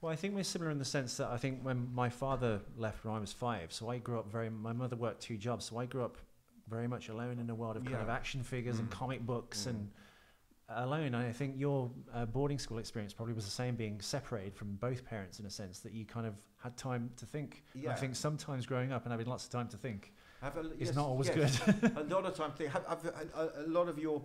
A: Well, I think we're similar in the sense that I think when my father left when I was 5, so I grew up my mother worked 2 jobs, so I grew up very much alone in a world of kind of action figures and comic books and alone. And I think your boarding school experience probably was the same, being separated from both parents in a sense, that you kind of had time to think. Yeah. I think sometimes growing up and having lots of time to think is not always good.
B: A lot of time to think. A lot of your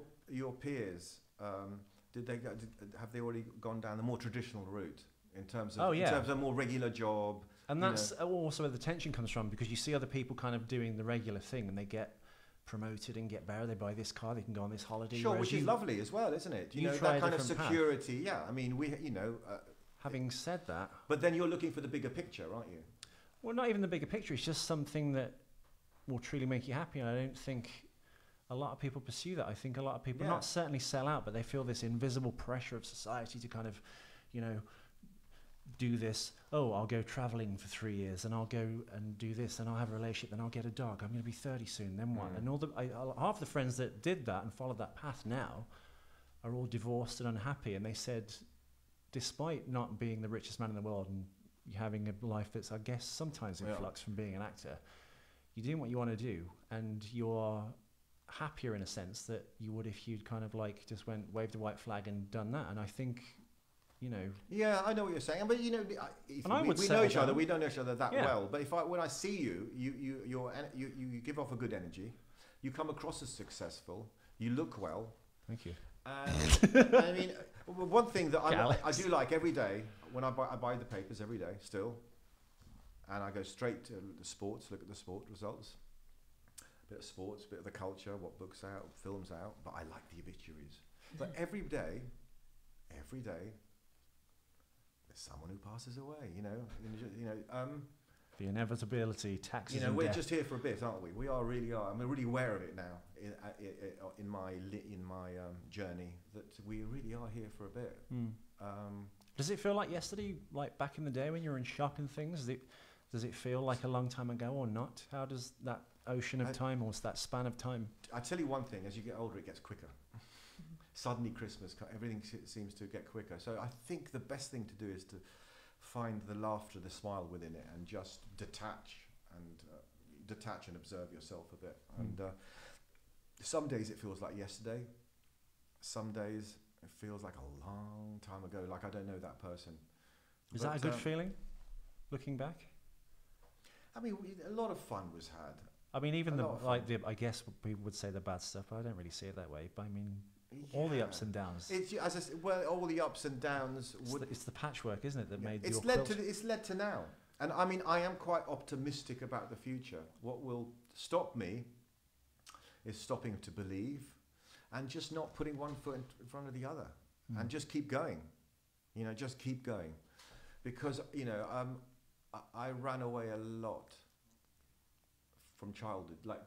B: peers, have they already gone down the more traditional route? In terms of a more regular job,
A: And that's also where the tension comes from, because you see other people kind of doing the regular thing and they get promoted and get better. They buy this car, they can go on this holiday.
B: Sure, which is lovely as well, isn't it? You know,
A: try
B: that kind of
A: different
B: security. Yeah, I mean,
A: having said that,
B: but then you're looking for the bigger picture, aren't you?
A: well, not even the bigger picture. It's just something that will truly make you happy. And I don't think a lot of people pursue that. I think a lot of people not certainly sell out, but they feel this invisible pressure of society to kind of, do this. Oh, I'll go traveling for 3 years, and I'll go and do this, and I'll have a relationship, then I'll get a dog. I'm going to be 30 soon. Then what? And half the friends that did that and followed that path now are all divorced and unhappy. And they said, despite not being the richest man in the world and having a life that's, I guess, sometimes in flux from being an actor, you're doing what you want to do, and you're happier in a sense that you would if you'd kind of like just waved a white flag and done that. And I think,
B: Yeah, I know what you're saying, but we know each other. We don't know each other that well. But when I see you, you give off a good energy. You come across as successful. You look well.
A: Thank you.
B: And I mean, one thing that I do like every day when I buy the papers every day still, and I go straight to the sports, look at the sport results, bit of sports, bit of the culture, what books out, films out. But I like the obituaries. But every day, there's someone who passes away.
A: The inevitability, taxes.
B: We're
A: death.
B: Just here for a bit, aren't we? We really are. I'm really aware of it now in my journey that we really are here for a bit.
A: Does it feel like yesterday, like back in the day when you were in shock and things? Does it feel like a long time ago or not? How does that ocean of time, or that span of time?
B: I tell you one thing: as you get older, it gets quicker. Suddenly, Christmas, everything seems to get quicker. So I think the best thing to do is to find the laughter, the smile within it, and just detach and observe yourself a bit. And some days it feels like yesterday. Some days it feels like a long time ago, like I don't know that person.
A: Is that a good feeling, looking back?
B: I memean, a lot of fun was had.
A: I mean, even I guess we would say the bad stuff, but I don't really see it that way. But I mean, all the ups and downs.
B: It's as I said, all the ups and downs.
A: It's the patchwork, isn't it, that made
B: it's
A: your
B: led
A: quilt?
B: It's led to now, and I mean, I am quite optimistic about the future. What will stop me is stopping to believe, and just not putting one foot in front of the other, and just keep going. Just keep going, because I ran away a lot from childhood, like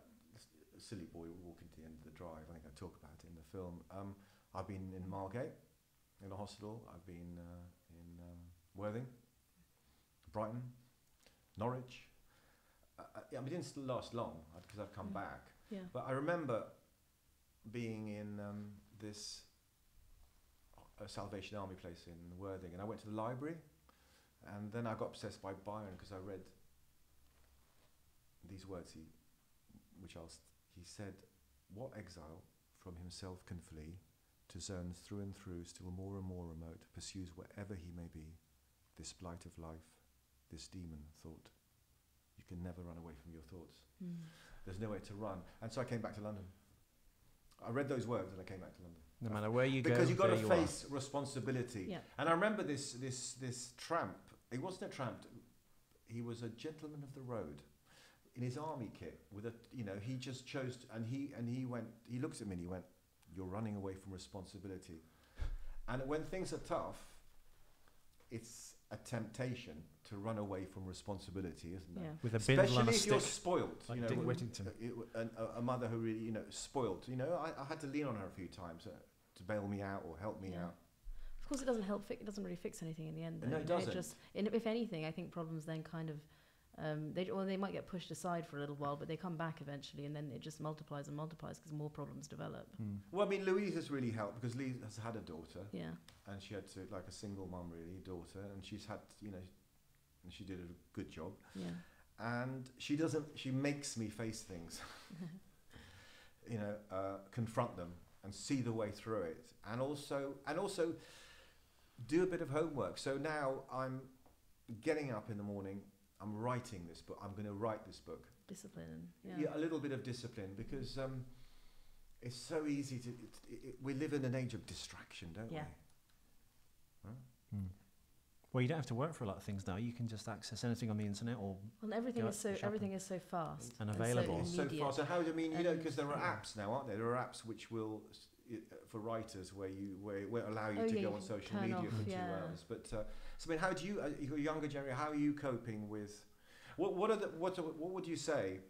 B: a silly boy walking to the end of the drive. I think I talk about it in the film. I've been in Margate, in a hospital. I've been in Worthing, Brighton, Norwich. I mean, it didn't last long because I've come back.
C: Yeah.
B: But I remember being in this Salvation Army place in Worthing, and I went to the library, and then I got obsessed by Byron because I read these words. He said, "What exile from himself can flee, to zones through and through, still more and more remote, pursues wherever he may be, this blight of life, this demon thought. You can never run away from your thoughts. There's nowhere to run." And so I came back to London. I read those words and I came back to London.
A: No matter where you go,
B: because you've got to face responsibility.
C: Yeah.
B: And I remember this tramp. He wasn't a tramp. He was a gentleman of the road, in his army kit with he just chose he went. He looked at me and he went, "You're running away from responsibility." And when things are tough, it's a temptation to run away from responsibility, isn't it?
C: Yeah.
A: With a bindle
B: Especially
A: on a
B: if
A: stick,
B: you're spoiled,
A: like Dick Whittington.
B: a mother who really, spoiled. I had to lean on her a few times to bail me out or help me out.
C: Of course, it doesn't help. It doesn't really fix anything in the end. Though,
B: No, it doesn't.
C: If anything, I think problems then kind of they might get pushed aside for a little while, but they come back eventually, and then it just multiplies and multiplies because more problems develop.
B: Well, I mean, Louise has really helped because Louise has had a daughter.
C: Yeah.
B: And she had to, like a single mum, really, daughter, and she's had, and she did a good job.
C: Yeah.
B: And she makes me face things, confront them and see the way through it, and also do a bit of homework. So now I'm getting up in the morning, I'm writing this book. I'm going to write this book.
C: Discipline.
B: Yeah, a little bit of discipline, because it's so easy we live in an age of distraction, don't we? Huh?
A: Well, you don't have to work for a lot of things now. You can just access anything on the internet or
C: Well, everything
A: Go
C: is so
A: out shopping.
C: everything is so fast
A: And
C: so
A: available.
B: It's so
C: immediate.
B: fast. So how do you mean? You know,
C: And-
B: because there are apps now, aren't there? There are apps which will, for writers, where it won't allow you
C: Oh,
B: to
C: yeah,
B: go
C: you
B: on
C: can
B: social
C: turn
B: media
C: off,
B: for 2
C: yeah.
B: hours. But so I mean, how do you, you're a younger generation? How are you coping with? What would you say?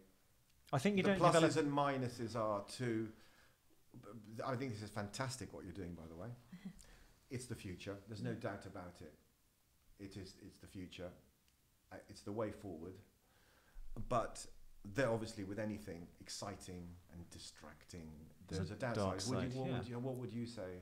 A: I think you
B: The
A: don't
B: pluses
A: develop.
B: and minuses are to. I think this is fantastic what you're doing, by the way. It's the future. There's no doubt about it. It's the future. It's the way forward. But there, obviously, with anything exciting and distracting, there's a downside.
A: dark side,
B: What would you say?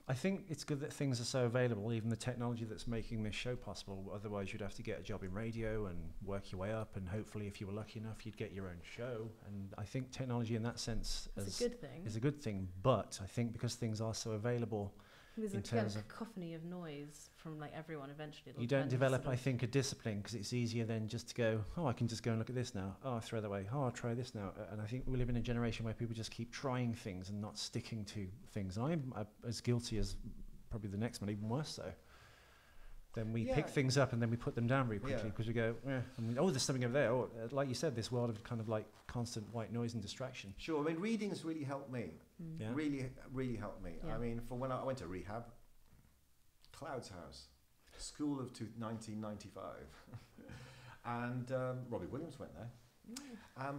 A: I think it's good that things are so available, even the technology that's making this show possible. Otherwise, you'd have to get a job in radio and work your way up, and hopefully, if you were lucky enough, you'd get your own show. And I think technology in that sense
C: It's a good thing.
A: is a good thing. But I think because things are so available,
C: There's
A: in
C: a kind
A: terms
C: of
A: of-
C: cacophony of noise from like everyone eventually. it'll
A: you don't
C: turn
A: develop,
C: sort
A: I
C: of-
A: think, a discipline, because it's easier then just to go, oh, I can just go and look at this now. Oh, I'll throw that away. Oh, I'll try this now. And I think we live in a generation where people just keep trying things and not sticking to things. And I'm as guilty as probably the next one, even worse so. Then we pick
B: Yeah.
A: things up and then we put them down very quickly
B: Yeah.
A: because we go, oh, there's something over there. Or, like you said, this world of kind of like constant white noise and distraction.
B: Sure. I mean, reading's really helped me.
C: Mm.
A: Yeah.
B: Really helped me.
C: Yeah.
B: I mean, for when I went to rehab, Cloud's House, school of 1995, and Robbie Williams went there. I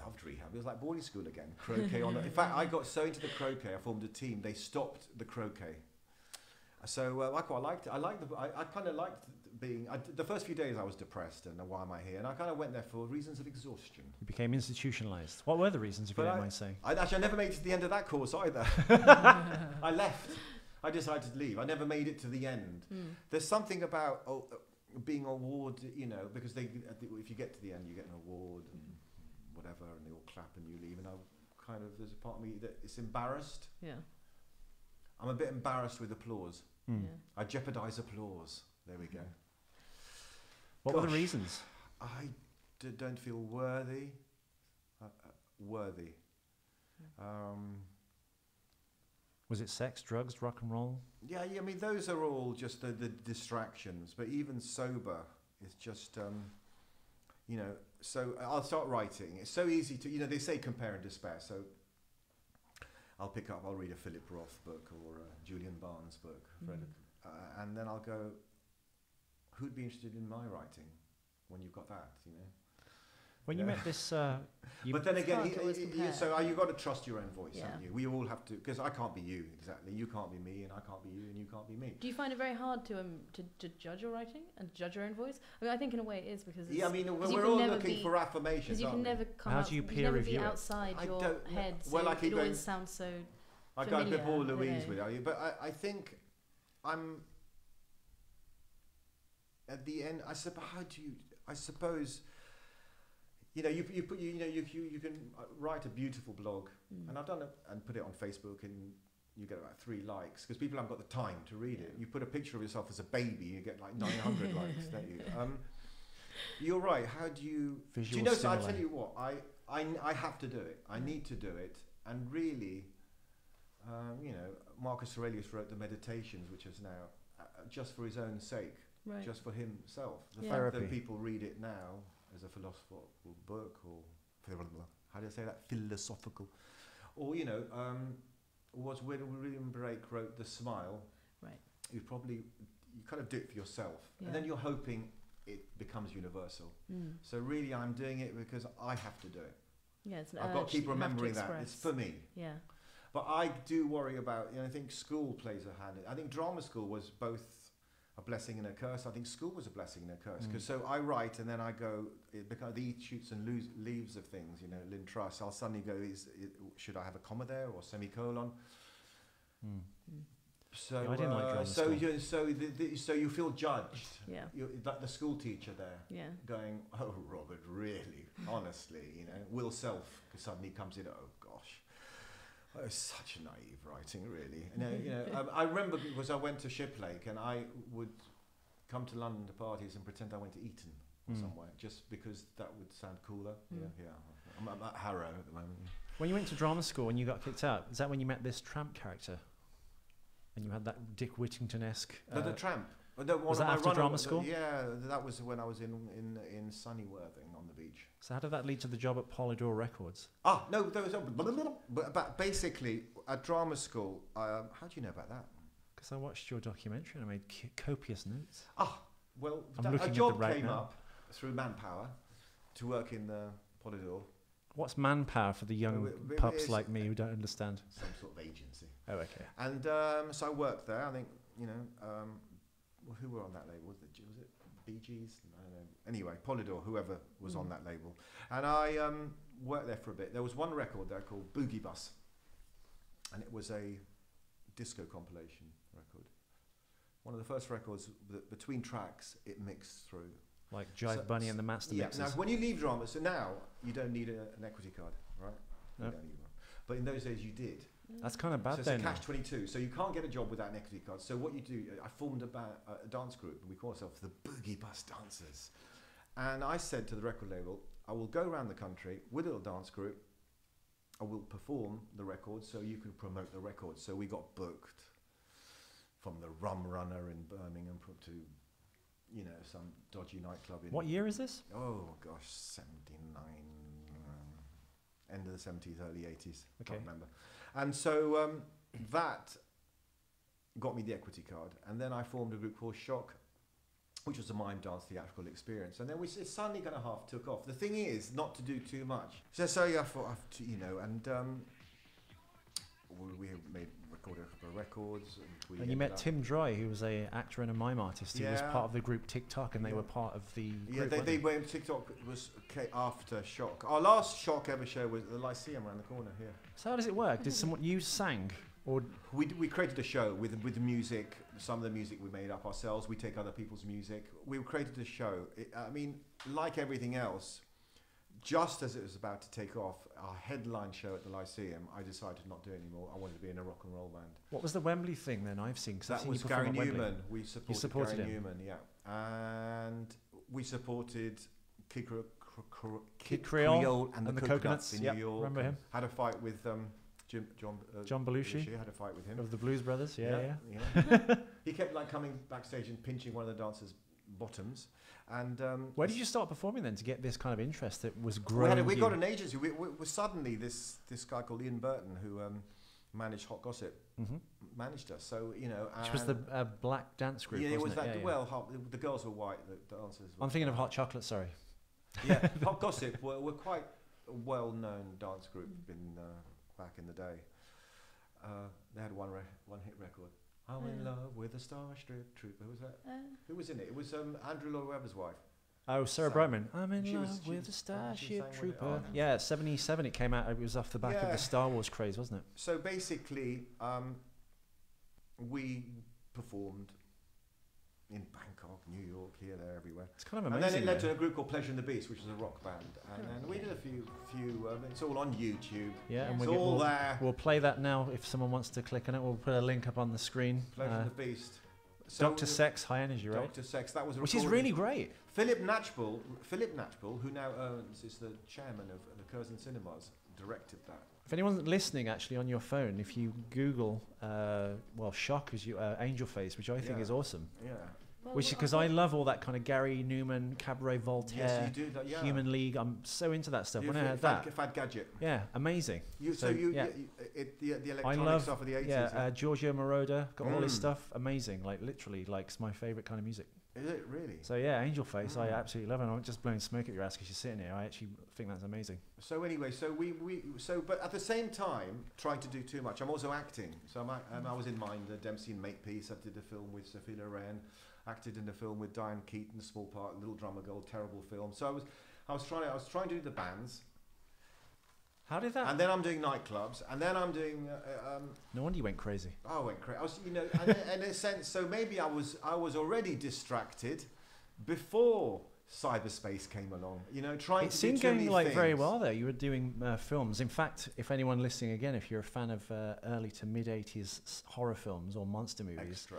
B: loved rehab. It was like boarding school again. Croquet on. In fact, I got so into the croquet, I formed a team. They stopped the croquet, so I quite liked it. I kind of liked being. The first few days I was depressed and why am I here? And I kind of went there for reasons of exhaustion.
A: You became institutionalized. What were the reasons, if you
B: But
A: don't mind saying?
B: I never made it to the end of that course either. I left. I decided to leave. I never made it to the end. There's something about being awarded, you know, because if you get to the end, you get an award and whatever, and they all clap and you leave. And there's a part of me that is embarrassed.
C: Yeah.
B: I'm a bit embarrassed with applause.
A: Mm.
C: Yeah.
B: I jeopardize applause. There we go.
A: What were the
B: Gosh.
A: reasons?
B: I don't feel worthy. Worthy.
A: Was it sex, drugs, rock and roll?
B: Yeah, I mean, those are all just the distractions. But even sober, it's just, you know, so I'll start writing. It's so easy to, you know, they say compare and despair. So I'll read a Philip Roth book or a Julian Barnes book, and then I'll go, who'd be interested in my writing when you've got that, you know?
A: When you met this...
B: But then
C: It's
B: again,
C: hard to always compare.
B: you've got to trust your own voice,
C: Yeah.
B: haven't you? We all have to, because I can't be you, exactly. You can't be me, and I can't be you, and you can't be me.
C: Do you find it very hard to judge your writing and judge your own voice? I mean, I think in a way it is because
B: Yeah, I mean,
C: 'cause you
B: we're
C: can
B: all
C: never
B: looking
C: be-
B: for affirmation,
C: because you can never come
A: How
C: out,
A: do you
C: can
A: peer
C: never
A: review
C: be
A: it?
C: outside
B: I
C: your
B: don't know.
C: head. So
B: Well, I keep
C: it always
B: going-
C: sounds so.
B: I go
C: familiar,
B: Paul
C: I don't
B: Louise
C: know.
B: with you, but I think I'm at the end. I suppose you know you can write a beautiful blog, and I've done it and put it on Facebook, and you get about 3 likes because people haven't got the time to read it. You put a picture of yourself as a baby, you get like 900 likes, don't you? You're right. How do you?
A: Visual
B: do you know? So I
A: stimuli.
B: tell you what, I have to do it. I need to do it, and really. You know, Marcus Aurelius wrote the Meditations, which is now just for his own sake,
C: Right.
B: just for himself. The
C: Yeah.
B: fact
A: Therapy.
B: that people read it now as a philosophical book, or how do I say that? Philosophical, or you know, was William Blake wrote The Smile.
C: Right.
B: You kind of do it for yourself,
C: Yeah.
B: and then you're hoping it becomes universal. So really, I'm doing it because I have to do it.
C: Yeah, it's an
B: I've got
C: urge
B: to keep
C: that you have to
B: remembering that it's
C: express.
B: for me.
C: Yeah.
B: But I do worry about, you know, I think school plays a hand. I think drama school was both a blessing and a curse. I think school was a blessing and a curse. Because so I write and then I go, it becomes the eat, shoots and leaves of things, you know, Lynn Truss. I'll suddenly go, should I have a comma there or semicolon? So
A: Yeah, I didn't like drama school.
B: So you feel judged.
C: Yeah.
B: You're like the school teacher there.
C: Yeah.
B: Going, oh, Robert, really? Honestly, you know, Will Self suddenly comes in, oh, gosh. Oh, it's such a naive writing, really. I remember because I went to Shiplake and I would come to London to parties and pretend I went to Eton or somewhere, just because that would sound cooler. Yeah. I'm at Harrow at the moment.
A: When you went to drama school and you got kicked out, is that when you met this tramp character? And you had that Dick Whittington-esque...
B: The Tramp.
A: Was that after drama school?
B: Yeah, that was when I was in sunny Worthing on the beach.
A: So how did that lead to the job at Polydor Records?
B: No, there was but basically at drama school. How do you know about that?
A: Because I watched your documentary and I made copious notes.
B: Well,
A: a
B: job came up through Manpower to work in the Polydor.
A: What's Manpower for the young pups like me who don't understand?
B: Some sort of agency.
A: Oh, okay.
B: And so I worked there. I think who were on that label? Was it Bee Gees? I don't know. Anyway, Polydor, whoever was on that label. And I worked there for a bit. There was one record there called Boogie Bus. And it was a disco compilation record. One of the first records that between tracks it mixed through.
A: Like Jive Bunny and the Master Mixers.
B: Now when you leave drama, so now you don't need an equity card, right?
A: No.
B: You don't need one. But in those days you did.
A: That's kind of bad
B: So
A: then.
B: it's a catch-22. So you can't get a job without an equity card. So what you do, I formed a dance group, and we call ourselves the Boogie Bus Dancers. And I said to the record label, I will go around the country with a little dance group. I will perform the records so you can promote the records. So we got booked from the Rum Runner in Birmingham to, some dodgy nightclub in...
A: What year is this?
B: Oh, gosh, 79... end of the 70s, early 80s.
A: Okay.
B: Can't remember. And so that got me the equity card. And then I formed a group called Shock, which was a mime dance theatrical experience. And then it suddenly kind of half took off. The thing is, not to do too much. So yeah, I thought, we recorded a couple of records.
A: And you met Tim Droy, who was an actor and a mime artist. He was part of the group TikTok, and they were part of the group.
B: Yeah, they went. TikTok was after Shock. Our last Shock ever show was at the Lyceum around the corner here.
A: So how does it work? Did you sang? Or
B: we created a show with the music, some of the music we made up ourselves. We take other people's music. We created a show. Like everything else, just as it was about to take off, our headline show at the Lyceum, I decided to not do it anymore. I wanted to be in a rock and roll band.
A: What was the Wembley thing then? I've seen.
B: That was Gary Newman. We
A: supported
B: Gary
A: him.
B: Newman, yeah. And we supported Kid
A: Creole
B: and the Coconuts in New York.
A: Remember him?
B: Had a fight with John
A: Belushi.
B: Had a fight with him.
A: Of the Blues Brothers, yeah.
B: He kept coming backstage and pinching one of the dancers' bottoms. And
A: where did you start performing then to get this kind of interest that was growing?
B: We got an agency. We suddenly this guy called Ian Burton, who managed Hot Gossip, managed us. So
A: which was the black dance group.
B: Yeah,
A: wasn't
B: it was that.
A: Yeah,
B: Well, the girls were white. The dancers.
A: I'm thinking of Hot Chocolate. Sorry.
B: Yeah, Hot Gossip were quite a well-known dance group back in the day. They had one hit record. I'm in love with a Starship Trooper. Who was that? Who was in it? It was Andrew Lloyd Webber's wife.
A: Oh, Sarah Brightman. I'm in love with a Starship Trooper. Yeah, 77 it came out. It was off the back of the Star Wars craze, wasn't it?
B: So basically, we performed in Bangkok, New York, here, there, everywhere.
A: It's kind of amazing.
B: And then it led to a group called Pleasure and the Beast, which was a rock band. And we did a few it's all on YouTube.
A: Yeah, and
B: it's all there.
A: We'll play that now if someone wants to click on it. We'll put a link up on the screen.
B: Pleasure and the Beast. So
A: Dr. Sex, High Energy, right?
B: Dr. Sex, that was a
A: which is really great.
B: Philip Knatchbull, who now is the chairman of the Curzon Cinemas, directed that.
A: If anyone's listening, actually, on your phone, if you Google, Shock as Angel Face, which I think is awesome.
B: Yeah.
A: Which because I love all that kind of Gary Newman, Cabaret Voltaire,
B: yes, you do that,
A: Human League. I'm so into that stuff. When I heard that,
B: Fad Gadget.
A: Yeah, amazing.
B: The electronic stuff of the 80s.
A: Yeah, Giorgio Moroder got all his stuff. Amazing. Literally, it's my favourite kind of music.
B: Is it really?
A: So yeah, Angel Face, I absolutely love it. I'm just blowing smoke at your ass because you're sitting here. I actually think that's amazing.
B: So anyway, but at the same time, trying to do too much. I'm also acting. So I was in Mind, the Dempsey and Makepeace. I did a film with Sophie Loren. Acted in a film with Diane Keaton, small part, Little Drummer Girl, terrible film. So I was trying to do the bands.
A: How did that?
B: And then I'm doing nightclubs, and then I'm doing.
A: No wonder you went crazy.
B: I went crazy. I was, and in a sense, so maybe I was already distracted before cyberspace came along. Trying. It
A: to seemed going very well there. You were doing films. In fact, if anyone listening again, if you're a fan of early to mid '80s horror films or monster movies.
B: Extra.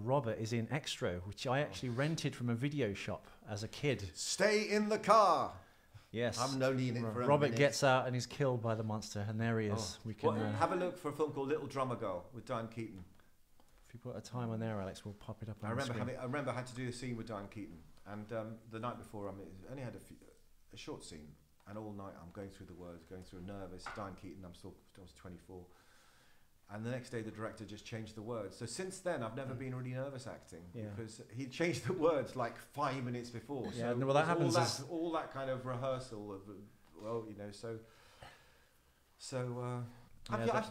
A: Robert is in Extra, which I actually rented from a video shop as a kid.
B: Stay in the car.
A: Yes.
B: I'm no need it for a
A: Robert
B: minute.
A: Gets out and is killed by the monster, and there he is.
B: We can have a look for a film called Little Drummer Girl with Diane Keaton.
A: If you put a time on there, Alex, we'll pop it up on
B: I
A: the
B: remember
A: screen.
B: I remember I had to do a scene with Diane Keaton, and the night before I only had a short scene, and all night I'm going through the words, going through nervous. Diane Keaton, I was 24, and the next day the director just changed the words. So since then I've never been really nervous acting because he changed the words like 5 minutes before.
A: Yeah,
B: so
A: well that happens.
B: All that kind of rehearsal of, well, you know, I'm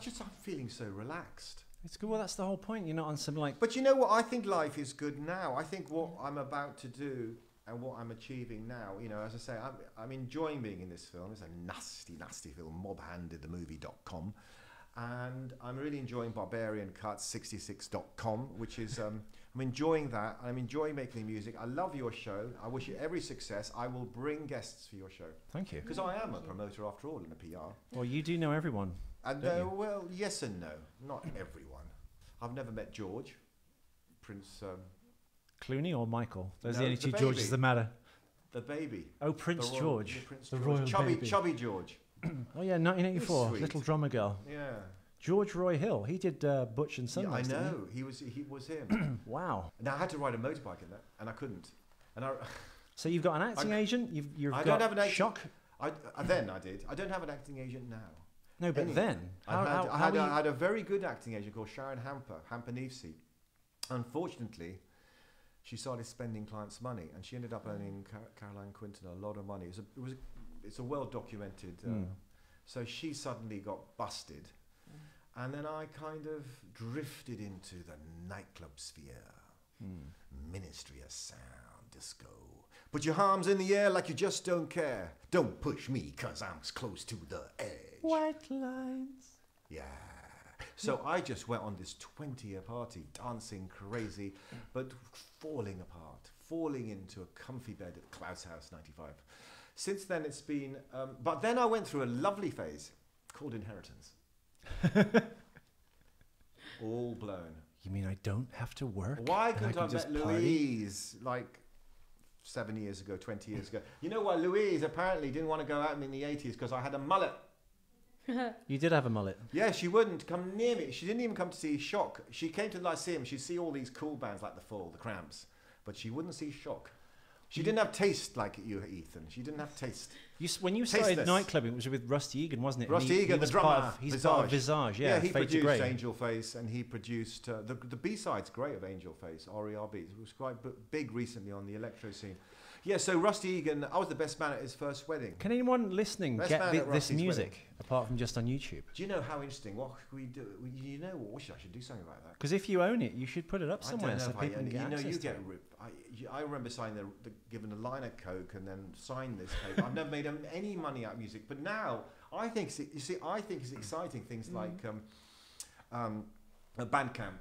B: feeling so relaxed.
A: It's good. Well, that's the whole point. You're not on some like.
B: But you know what? I think life is good now. I think what I'm about to do and what I'm achieving now, you know, as I say, I'm enjoying being in this film. It's a nasty, nasty film, mobhandedthemovie.com. And I'm really enjoying barbariancuts66.com, which is, I'm enjoying that. I'm enjoying making the music. I love your show. I wish you every success. I will bring guests for your show.
A: Thank you.
B: Because I am a promoter after all and a PR.
A: Well, you do know everyone.
B: And well, yes and no. Not everyone. I've never met George, Prince...
A: Clooney or Michael? Those are
B: No,
A: the only
B: the
A: two Georges
B: baby.
A: that matter.
B: the baby.
A: Oh, Prince
B: The royal-
A: George.
B: yeah, Prince
A: The
B: George.
A: royal baby.
B: Chubby George.
A: Oh yeah, 1984.
B: Sweet.
A: Little Drummer Girl.
B: Yeah.
A: George Roy Hill. He did Butch and
B: Yeah, I
A: Sundance. didn't
B: know. He was him.
A: he? Wow.
B: Now I had to ride a motorbike in that, and I couldn't. And
A: So you've got an acting agent. You've
B: I
A: got
B: don't have an
A: Shock.
B: then I did. I don't have an acting agent now.
A: No, but
B: Any-
A: then
B: I had a very good acting agent called Sharon Hamper Nevesey. Unfortunately, she started spending clients' money, and she ended up earning Caroline Quinton a lot of money. It's a well documented. So she suddenly got busted, and then I kind of drifted into the nightclub sphere, Ministry of Sound, disco. Put your arms in the air like you just don't care. Don't push me, 'cause I'm close to the edge.
A: White lines.
B: Yeah. So I just went on this 20-year party, dancing crazy, but falling apart, falling into a comfy bed at Cloud's House 95. Since then it's been, but then I went through a lovely phase called inheritance. All blown.
A: You mean I don't have to work?
B: Why
A: and
B: couldn't I
A: can just
B: met
A: party?
B: Louise like 7 years ago, 20 years ago? You know what? Louise apparently didn't want to go out in the 80s because I had a mullet.
A: You did have a mullet.
B: Yeah, she wouldn't come near me. She didn't even come to see Shock. She came to the Lyceum. She'd see all these cool bands like The Fall, The Cramps, but she wouldn't see Shock. She didn't have taste like you, Ethan. She didn't have taste.
A: When you started
B: Tasteless.
A: nightclubbing, it was with Rusty Egan, wasn't it? And
B: Rusty
A: he
B: Egan, the
A: was
B: drummer,
A: part of, he's part of Visage, yeah.
B: he
A: Fade to
B: produced
A: Grey.
B: Angel Face, and he produced the B-side's great of Angel Face, R.E.R.B. It was quite big recently on the electro scene. Yeah, so Rusty Egan, I was the best man at his first wedding.
A: Can anyone listening
B: Best
A: get
B: man at
A: this
B: Rusty's
A: music
B: wedding.
A: apart from just on YouTube?
B: Do you know how interesting? What could we do? You know what? I should do something about that.
A: Because if you own it, you should put it up somewhere so people can get access
B: you
A: to
B: get
A: it.
B: ripped. I remember signing given a line of coke and then sign this paper. I've never made any money out of music, but now I think it's exciting things like a Bandcamp,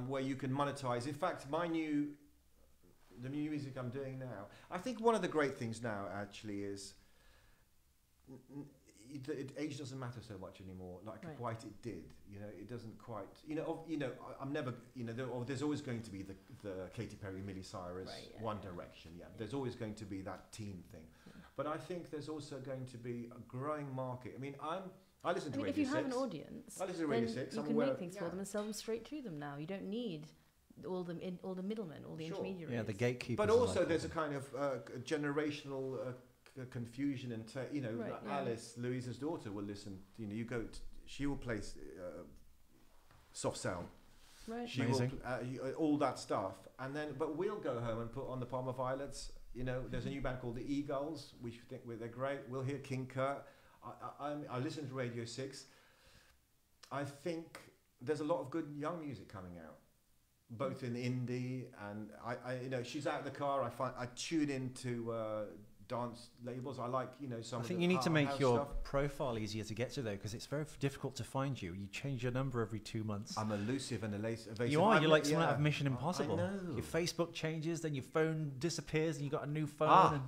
B: where you can monetize. In fact, the new music I'm doing now, I think one of the great things now actually is age doesn't matter so much anymore. Quite it did. You know, it doesn't quite. I'm never. There's always going to be the Katy Perry, Miley Cyrus, One Direction. Yeah, there's always going to be that teen thing. But I think there's also going to be a growing market. I mean, I listen to Radio 6.
C: If you have an audience,
B: I listen to Radio
C: then
B: 6.
C: you
B: I'm
C: can
B: aware
C: make
B: of-
C: things for them and sell them straight to them now. You don't need all the middlemen, all the
B: Sure.
C: intermediaries.
A: Yeah, the gatekeepers.
B: But
A: as I
B: also,
A: call
B: there's a
A: them.
B: kind of generational confusion, and Alice, Louisa's daughter, will listen. You go, she will play soft sound.
C: Right.
B: She
A: Amazing.
B: will all that stuff, and then but we'll go home and put on the Palmer Violets. There's a new band called the E-Gulls, which we think they're great. We'll hear King Kurt. I listen to Radio 6. I think there's a lot of good young music coming out, both in indie and she's out of the car. I tune into dance labels. I like some.
A: I
B: of
A: think
B: the
A: you need to make
B: house
A: your
B: stuff.
A: profile easier to get to though, because it's very difficult to find you. You change your number every 2 months.
B: I'm elusive and evasive.
A: You are. You're like
B: yeah.
A: someone out of Mission Impossible.
B: I know.
A: Your Facebook changes, then your phone disappears, and you got a new phone.
B: Ah.
A: And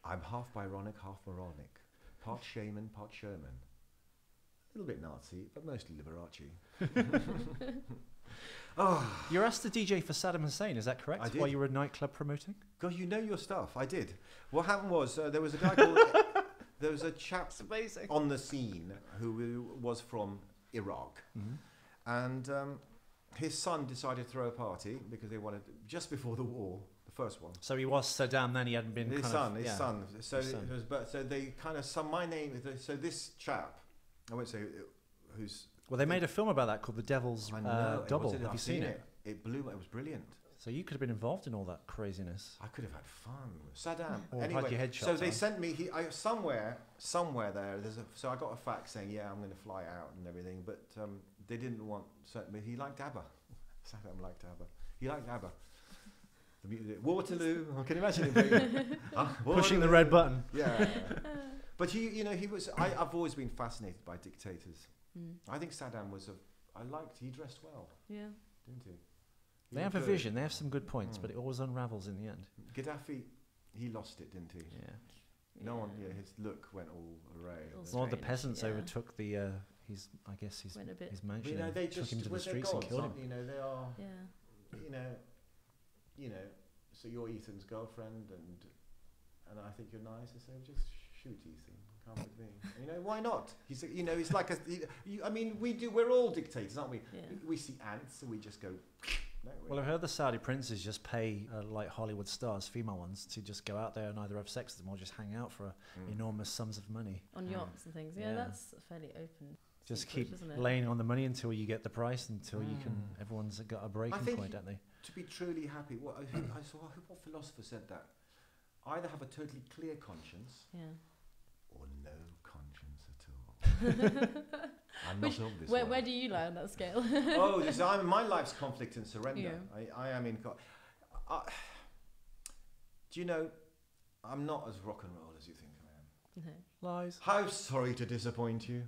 B: I'm half Byronic, half moronic. Part shaman, part Sherman. A little bit Nazi, but mostly Liberace.
A: you're asked to DJ for Saddam Hussein, is that correct?
B: I did.
A: While you were a nightclub promoting?
B: God, you know your stuff. I did. What happened was there was a guy called. There was a chap on the scene who was from Iraq, and his son decided to throw a party because they wanted, just before the war, the first one.
A: So he was Saddam then, he hadn't been
B: His son. So
A: His son.
B: it was, but so they kind of, my name, so this chap, I won't say who's.
A: Well, they made a film about that called The Devil's Double. Have you seen it?
B: It blew. It was brilliant.
A: So you could have been involved in all that craziness.
B: I could have had fun. Saddam.
A: Or
B: Anyway,
A: had your head shot
B: so they
A: off.
B: sent me. Somewhere there. So I got a fax saying, yeah, I'm going to fly out and everything. But they didn't want. He liked ABBA. Saddam liked ABBA. He liked ABBA. The music. Waterloo. I can imagine him being,
A: Pushing the red button.
B: Yeah. But he was. I've always been fascinated by dictators. I think Saddam was he dressed well.
C: Yeah.
B: Didn't he?
A: They have a vision. They have some good points, but it always unravels in the end.
B: Gaddafi, he lost it, didn't he?
A: Yeah.
B: No one. Yeah, his look went all array.
A: Well, the
C: strange,
A: peasants
C: yeah.
A: overtook the his
C: Went a bit-
A: his mansion.
B: You know,
A: and
B: they
A: took
B: just
A: him to the
B: with their
A: streets and
B: gods,
A: killed him.
B: aren't you know, they are.
C: Yeah.
B: You know. So you're Ethan's girlfriend, and I think you're nice. I say, just shoot Ethan. Come with me. You know, why not? He's like I mean, we're all dictators, aren't we?
C: Yeah.
B: We see ants and we just go.
A: Well, I've heard the Saudi princes just pay like Hollywood stars, female ones, to just go out there and either have sex with them or just hang out for enormous sums of money.
C: On yachts and things. Yeah,
A: Yeah.
C: that's fairly open.
A: Just
C: secret,
A: keep
C: isn't it?
A: laying on the money until you get the price, until you can. Everyone's got a breaking
B: think
A: point, don't they?
B: To be truly happy, what philosopher said that? Either have a totally clear conscience,
C: Yeah.
B: or no conscience at all. I'm not on this one.
C: Where do you lie on that scale?
B: My life's conflict and surrender.
C: Yeah.
B: I am in. Do you know? I'm not as rock and roll as you think I am.
C: No.
A: Lies.
B: How sorry to disappoint you.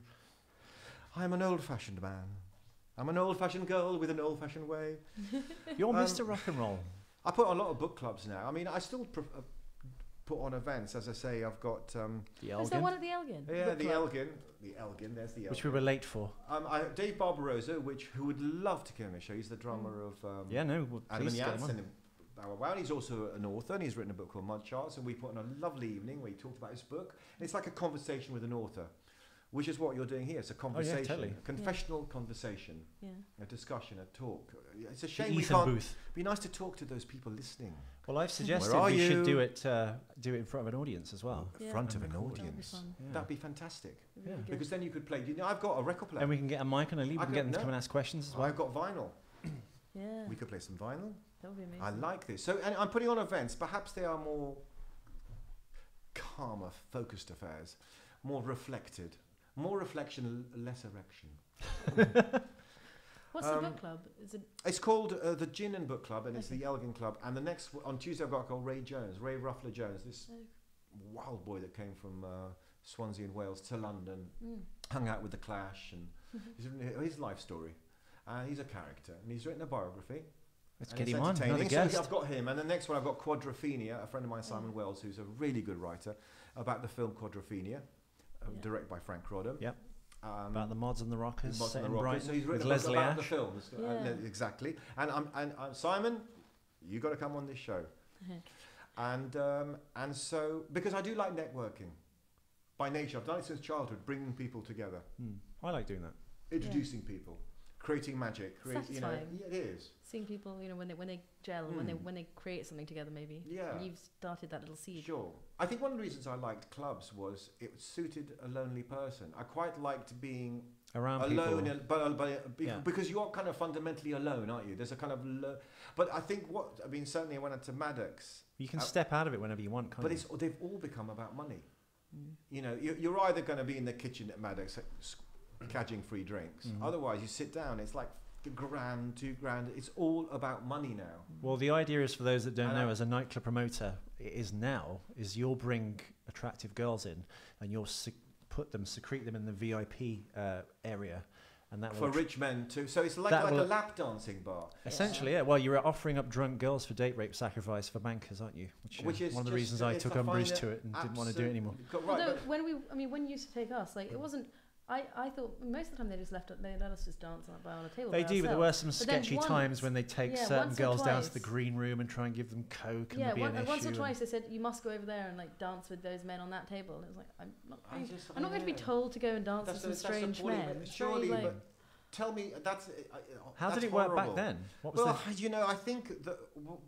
B: I'm an old-fashioned man. I'm an old-fashioned girl with an old-fashioned way.
A: You're Mr. Rock and Roll.
B: I put on a lot of book clubs now. I mean, I still put on events. As I say, I've got
A: The
C: Is there
A: Elgin,
C: one at the Elgin?
B: the
C: Book club?
B: Elgin. The Elgin. There's the Elgin.
A: which we were late for.
B: Dave Barbarossa, who would love to come and show. He's the drummer of
A: Yeah, no. Well,
B: Adam
A: please
B: and
A: get him
B: Yance
A: on.
B: and Bow Wow. And he's also an author, and he's written a book called Mud Charts, and we put on a lovely evening where he talked about his book. And it's like a conversation with an author, which is what you're doing here. It's a conversation,
A: totally.
B: a confessional conversation,
C: Yeah.
B: a discussion, a talk. It's a
A: The
B: shame we
A: Ethan
B: can't.
A: booth.
B: Be nice to talk to those people listening.
A: Well, I've suggested
B: are
A: we should
B: you?
A: do it in front of an audience as well.
B: In
C: Yeah.
B: front of
A: And
B: an
A: record.
C: That would be
B: audience.
C: fun.
A: Yeah.
B: That'd be fantastic.
C: Really
A: Yeah.
C: good.
B: Because then you could play. You know, I've got a record player.
A: And we can get a mic and a lead. We
B: I
A: can get them to
B: could-
A: come and ask questions as well.
B: I've got vinyl.
C: Yeah.
B: We could play some vinyl.
C: That would be amazing.
B: I like this. So, and I'm putting on events. Perhaps they are more calmer, focused affairs, more reflected, more reflection, less erection.
C: What's the book club? Is it?
B: It's called the Gin and Book Club, and it's
C: Okay.
B: the Elgin Club. And the next on Tuesday, I've got a guy called Ray Ruffler Jones, this wild boy that came from Swansea in Wales to London, hung out with the Clash, and he's written his life story. He's a character, and he's written a biography.
A: Let's
B: And
A: get
B: it's
A: him on. Another
B: entertaining.
A: guest.
B: So I've got him, and the next one I've got Quadrophenia, a friend of mine, Simon Wells, who's a really good writer, about the film Quadrophenia, directed by Frank Rodham.
A: Yep. About the mods and the rockers.
B: Mods
A: set
B: and
A: in
B: the Rockers.
A: Brighton
B: So he's
A: with
B: written a book
A: Leslie
B: about the
A: Ash.
B: films.
C: Yeah.
B: Exactly. And I'm Simon, you got to come on this show. And so because I do like networking, by nature, I've done it since childhood, bringing people together,
A: I like doing that.
B: introducing people, creating magic.
C: Satisfying.
B: It is.
C: Seeing people, when they gel, when they create something together, maybe.
B: Yeah.
C: And you've started that little seed.
B: Sure. I think one of the reasons I liked clubs was it suited a lonely person. I quite liked being
A: Around
B: alone,
A: people.
B: because you're kind of fundamentally alone, aren't you? There's a kind of, but I think certainly I went into Maddox.
A: You can step out of it whenever you want, can't
B: But
A: you?
B: they've all become about money. You know, you're either going to be in the kitchen at Maddox cadging free drinks. Otherwise, you sit down. It's like £1,000, £2,000. It's all about money now.
A: Well, the idea is, for those that don't know, as a nightclub promoter, you'll bring attractive girls in and you'll secrete them in the VIP area. And that
B: For rich men too. So it's like a lap dancing bar.
A: Essentially, yeah. Well, you're offering up drunk girls for date rape sacrifice for bankers, aren't you? Which is one of the reasons I took umbrage to it and didn't want to do it anymore.
C: Although when you used to take us, like it wasn't. I thought most of the time they let us just dance on a table.
A: They
C: by
A: do, but there
C: ourselves.
A: were some
C: But then
A: sketchy
C: once-
A: times when they take certain
C: once or
A: girls down to the
C: twice-
A: green room and try and give them coke, and
C: Yeah,
A: there'd be an
C: once or
A: issue.
C: twice they said you must go over there and like dance with those men on that table. And it was like I'm not going to be
B: know.
C: told to go and dance with some strange men. It's
B: Surely,
C: very,
B: but Tell me,
A: How
B: that's
A: did it work
B: horrible.
A: back then? What was
B: Well, you know, I think that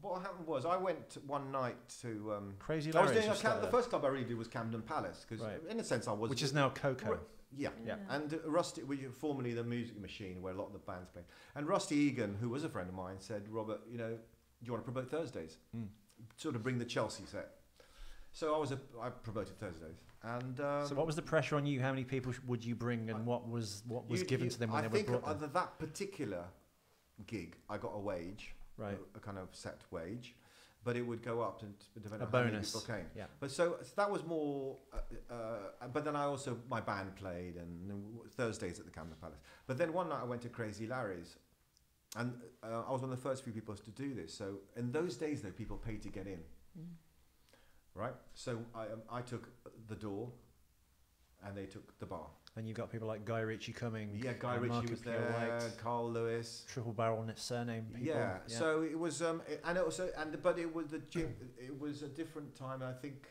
B: what happened was I went one night to
A: Crazy
B: I was
A: Larry's
B: doing
A: just started
B: the first club I really did was Camden Palace because
A: Right.
B: in a sense I was
A: which is now Coco.
B: Yeah.
A: Yeah.
B: And Rusty, formerly the Music Machine, where a lot of the bands played. And Rusty Egan, who was a friend of mine, said, Robert, you know, do you want to promote Thursdays? Sort of bring the Chelsea set. So I promoted Thursdays. And
A: So what was the pressure on you? How many people would you bring, and what was given to them when they were brought?
B: I think that particular gig, I got a wage,
A: Right.
B: a kind of set wage, but it would go up and depending
A: A
B: on how many
A: bonus.
B: people came.
A: Yeah.
B: But so that was more. But then I also my band played and Thursdays at the Camden Palace. But then one night I went to Crazy Larry's, and I was one of the first few people to do this. So in those days, though, people paid to get in. Right. So I took the door, and they took the bar.
A: And you've got people like Guy Ritchie coming.
B: Yeah, Guy
A: and
B: Ritchie
A: Mark
B: was
A: Appeal
B: there.
A: White,
B: Carl Lewis.
A: triple barrel surname people.
B: Yeah. So it was, and also, but it was it was a different time. I think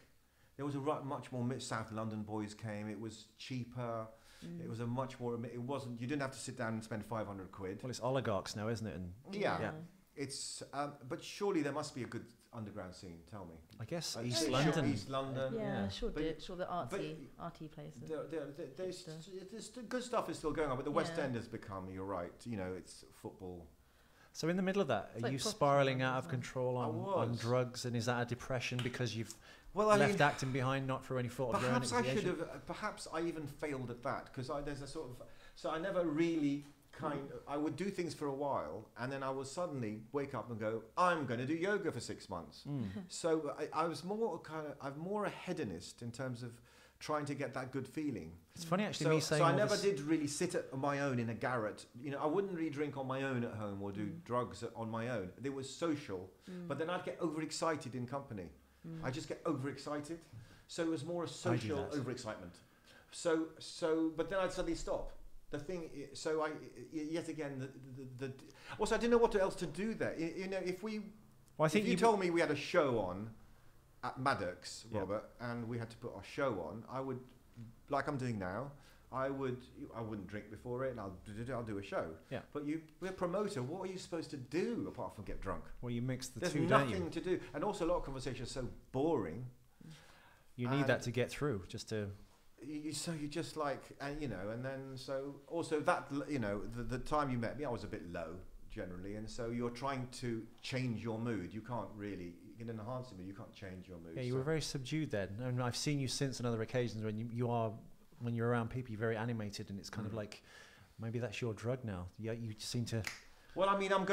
B: there was a much more South London boys came. It was cheaper. It was a much more. It wasn't. You didn't have to sit down and spend 500 quid.
A: Well, it's oligarchs now, isn't it? And
B: Yeah. It's. But surely there must be a good underground scene. Tell me.
A: I guess
B: I'm
A: East
B: sure
A: London.
B: East London.
C: Yeah,
A: Yeah.
C: sure
B: But-
C: did. Sure, the
B: but-
C: arty places.
B: There's good stuff is still going on, but the West
C: Yeah.
B: End has become. You're right. You know, it's football.
A: So in the middle of that,
C: It's
A: are
C: like
A: you
C: property
A: spiraling
C: development
A: out
C: as
A: of
C: well.
A: control
B: I
A: on
B: was.
A: drugs, and is that a depression because you've
B: Well, I
A: left
B: mean,
A: acting behind, not through any fault of your own?
B: perhaps I should
A: expiation?
B: have. Perhaps I even failed at that because there's a sort of. So I never really I would do things for a while, and then I would suddenly wake up and go, I'm going to do yoga for 6 months. So I was more I'm more a hedonist in terms of trying to get that good feeling.
A: It's funny actually me saying
B: So I
A: all
B: never
A: this-
B: did really sit at my own in a garret. You know, I wouldn't really drink on my own at home or do drugs on my own. It was social, but then I'd get overexcited in company. I just get overexcited. So it was more a social
A: that.
B: overexcitement. So, but then I'd suddenly stop. The thing, so yet again, also I didn't know what else to do there. You know, if you told me we had a show on at Maddox,
A: Yeah.
B: Robert, and we had to put our show on, I would, like I'm doing now, I wouldn't drink before it, and I'll do a show.
A: Yeah.
B: But we're a promoter. What are you supposed to do apart from get drunk?
A: Well, you mix the
B: There's
A: two, don't
B: nothing
A: you?
B: to do, and also a lot of conversations are so boring.
A: You need that to get through, just to.
B: So you just like, and you know, and then so also that, you know, the time you met me, I was a bit low generally, and so you're trying to change your mood. You can't really, you can enhance it, but you can't change your mood.
A: Yeah, you
B: so.
A: were very subdued then, and I've seen you since on other occasions when when you're around people, you're very animated, and it's kind of like maybe that's your drug now. Yeah, you seem to.
B: Well, I mean, I'm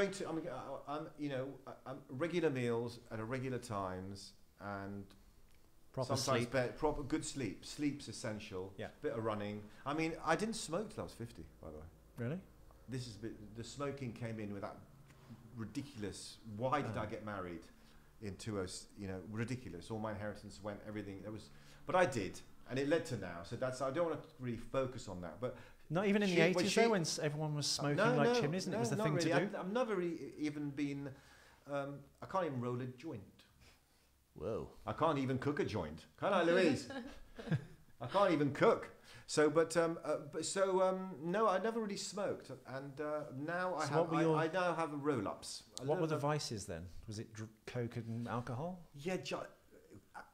B: you know, I'm regular meals at regular times, and
A: Proper
B: sometimes
A: sleep.
B: proper good sleep. Sleep's essential.
A: Yeah.
B: Bit of running. I mean, I didn't smoke till I was 50, by the way.
A: Really?
B: This is the smoking came in with that ridiculous. Why did I get married in 20? You know, ridiculous. All my inheritance went, everything. But I did, and it led to now. So I don't want to really focus on that. But
A: Not even in the 80s though, when everyone was smoking like chimneys, and it was the
B: not
A: thing
B: really.
A: to do.
B: I've never even been. I can't even roll a joint.
A: Whoa.
B: I can't even cook a joint. Can I, Louise? I can't even cook. So, no, I never really smoked, and now I now have roll-ups.
A: What were the vices then? Was it coke and alcohol?
B: Yeah,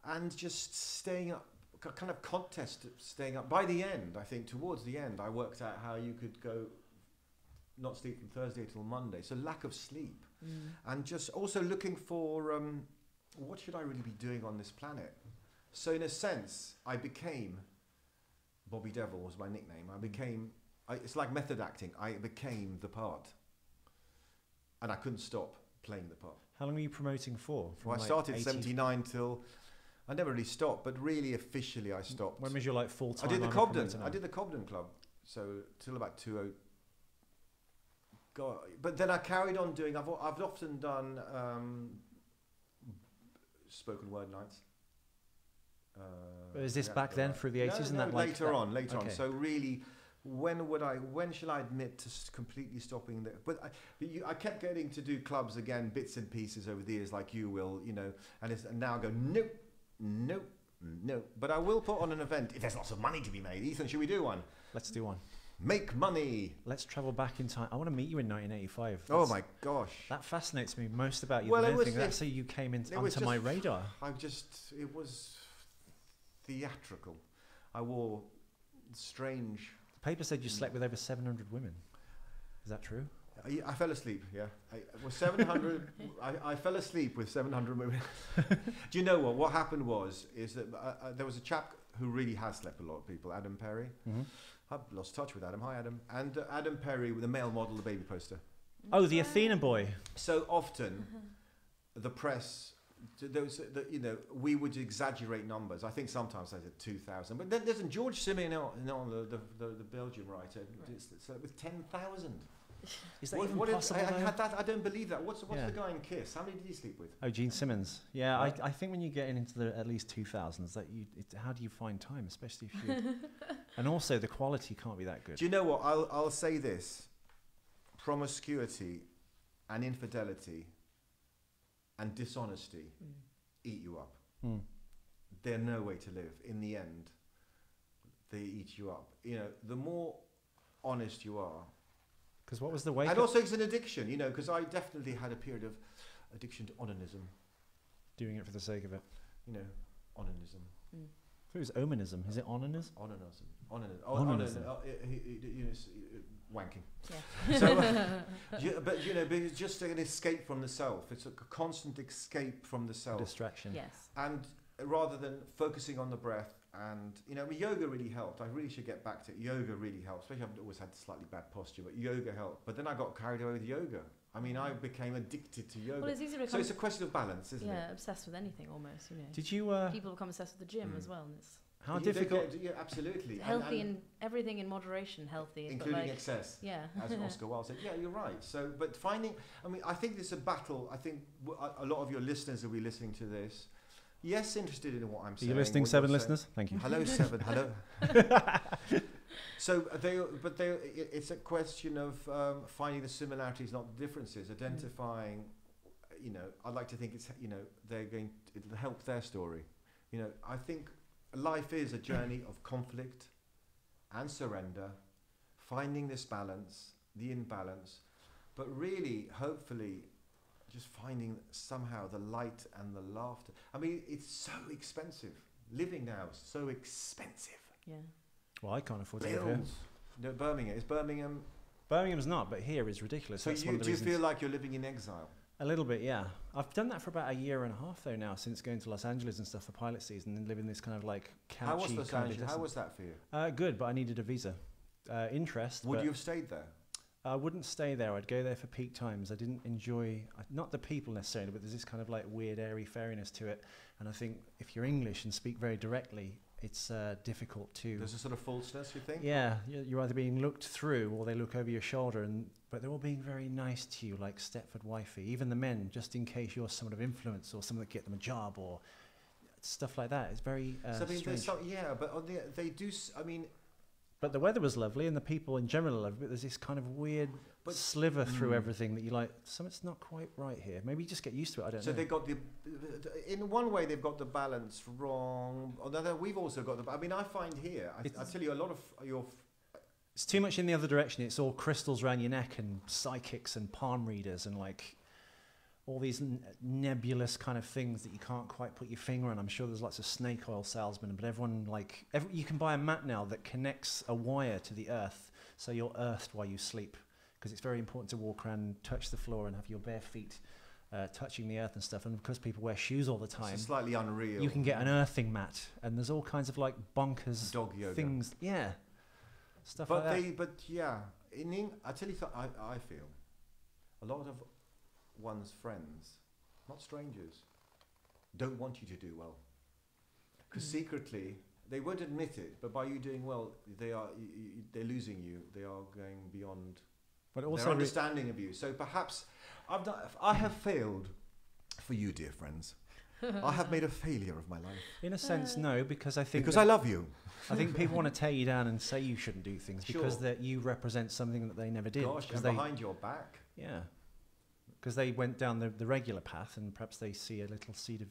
B: and just staying up, kind of contest of staying up. By the end, I think towards the end, I worked out how you could go, not sleep from Thursday till Monday. So lack of sleep, and just also looking for what should I really be doing on this planet. So in a sense, I became. Bobby Devil was my nickname. It's like method acting. I became the part. And I couldn't stop playing the part.
A: How long were you promoting for?
B: Well, I started 79 till, I never really stopped, but really officially I stopped.
A: When was your like full time?
B: I did the Cobden Club. So till about 20. God, but then I carried on doing, I've often done spoken word nights.
A: Is this back then through the 80s?
B: No,
A: and
B: later on. So really, when shall I admit to completely stopping that? But I kept getting to do clubs again, bits and pieces over the years, like you will, you know, and now I go, nope. But I will put on an event if there's lots of money to be made. Ethan, should we do one?
A: Let's do one.
B: Make money.
A: Let's travel back in time. I want to meet you in 1985.
B: Oh my gosh.
A: That fascinates me most about you
B: Well,
A: than
B: it was-
A: anything. That's how you came
B: it was
A: onto
B: just-
A: my radar.
B: It was theatrical. I wore strange.
A: The paper said you slept with over 700 women. Is that true?
B: I fell asleep, yeah. I was 700. I fell asleep with 700 women. Do you know what? What happened is that there was a chap who really has slept with a lot of people, Adam Perry.
A: Mm-hmm.
B: I've lost touch with Adam. Hi, Adam. And Adam Perry, the male model, the baby poster.
A: Oh, the Athena boy.
B: So often, the press, we would exaggerate numbers. I think sometimes I said 2,000. But then there's George Simeon, the Belgian writer, with 10,000.
A: Is that even possible?
B: I don't believe that. What's the guy in Kiss? How many did he sleep with?
A: Oh, Gene Simmons. Yeah,
B: Right.
A: I think when you get into the at least 2000s, how do you find time, especially if you... And also, the quality can't be that good.
B: Do you know what? I'll say this. Promiscuity and infidelity and dishonesty eat you up.
A: Mm.
B: They're no way to live. In the end, they eat you up. The more honest you are.
A: Because what was the wake
B: And also it's an addiction, because I definitely had a period of addiction to onanism.
A: Doing it for the sake of it.
B: Onanism.
A: It was omanism. Is it onanism?
B: Onanism.
A: Onanism.
B: Wanking.
C: Yeah.
B: So, but it's just an escape from the self. It's a constant escape from the self.
A: Distraction.
C: Yes.
B: And rather than focusing on the breath, and yoga really helped. I really should get back to it. Yoga really helped. Especially I've always had slightly bad posture, but yoga helped. But then I got carried away with yoga. I mean, I became addicted to yoga.
C: Well, it's easy to
B: So
C: become
B: it's a question of balance, isn't it?
C: obsessed with anything almost.
A: Did you...
C: People become obsessed with the gym as well, and it's
A: how difficult...
B: Yeah, absolutely.
C: healthy and everything in moderation. Healthy,
B: including
C: but
B: excess.
C: Yeah.
B: As Oscar Wilde said, yeah, you're right. So, but I think there's a battle. I think a lot of your listeners will be listening to this. Yes, interested in what I'm saying.
A: Are you listening, 7 listeners? Thank you.
B: Hello, 7. Hello. So it's a question of finding the similarities, not the differences. Identifying, I'd like to think it'll help their story. I think life is a journey of conflict and surrender, finding this balance, the imbalance, but really, hopefully, just finding somehow the light and the laughter. I mean, it's so expensive. Living now is so expensive.
C: Yeah.
A: Well, I can't afford to live here.
B: No, Birmingham. Is Birmingham...
A: Birmingham's not, but here is ridiculous.
B: So
A: That's one of the
B: do you
A: reasons.
B: feel like you're living in exile?
A: A little bit, yeah. I've done that for about a year and a half, though, now, since going to Los Angeles and stuff for pilot season and living this kind of like couchy
B: How was Los
A: kind of
B: Angeles? How
A: distance.
B: was that for you?
A: Good, but I needed a visa. Interest.
B: Would
A: but
B: you have stayed there?
A: I wouldn't stay there. I'd go there for peak times. I didn't enjoy, not the people necessarily, but there's this kind of like weird airy fairiness to it. And I think if you're English and speak very directly, it's difficult to...
B: There's a sort of falseness, you think?
A: Yeah, you're either being looked through or they look over your shoulder, but they're all being very nice to you, like Stepford Wifey. Even the men, just in case you're someone of influence or someone that get them a job or stuff like that. It's very strange.
B: They do. I mean,
A: but the weather was lovely and the people in general are lovely. But there's this kind of weird sliver through everything that you like. Something's not quite right here. Maybe just get used to it. I don't know.
B: So they got in one way they've got the balance wrong. Although we've also got the. I mean, I find here. I tell you, a lot of your.
A: It's too much in the other direction. It's all crystals around your neck and psychics and palm readers and like all these nebulous kind of things that you can't quite put your finger on. I'm sure there's lots of snake oil salesmen, but everyone you can buy a mat now that connects a wire to the earth, so you're earthed while you sleep, because it's very important to walk around and touch the floor and have your bare feet touching the earth and stuff. And because people wear shoes all the time,
B: it's slightly unreal.
A: You can get an earthing mat, and there's all kinds of like bonkers
B: dog yoga
A: things. Yeah. Stuff like that.
B: I tell you, I feel a lot of one's friends, not strangers, don't want you to do well, because secretly they won't admit it, but by you doing well, they're losing you. They are going beyond
A: but also
B: their understanding of you. So perhaps I have failed for you, dear friends. I have made a failure of my life.
A: In a sense, no, because I think...
B: Because I love you.
A: I think people want to tear you down and say you shouldn't do things because that you represent something that they never did.
B: Gosh, and behind your back.
A: Yeah. Because they went down the regular path and perhaps they see a little seed of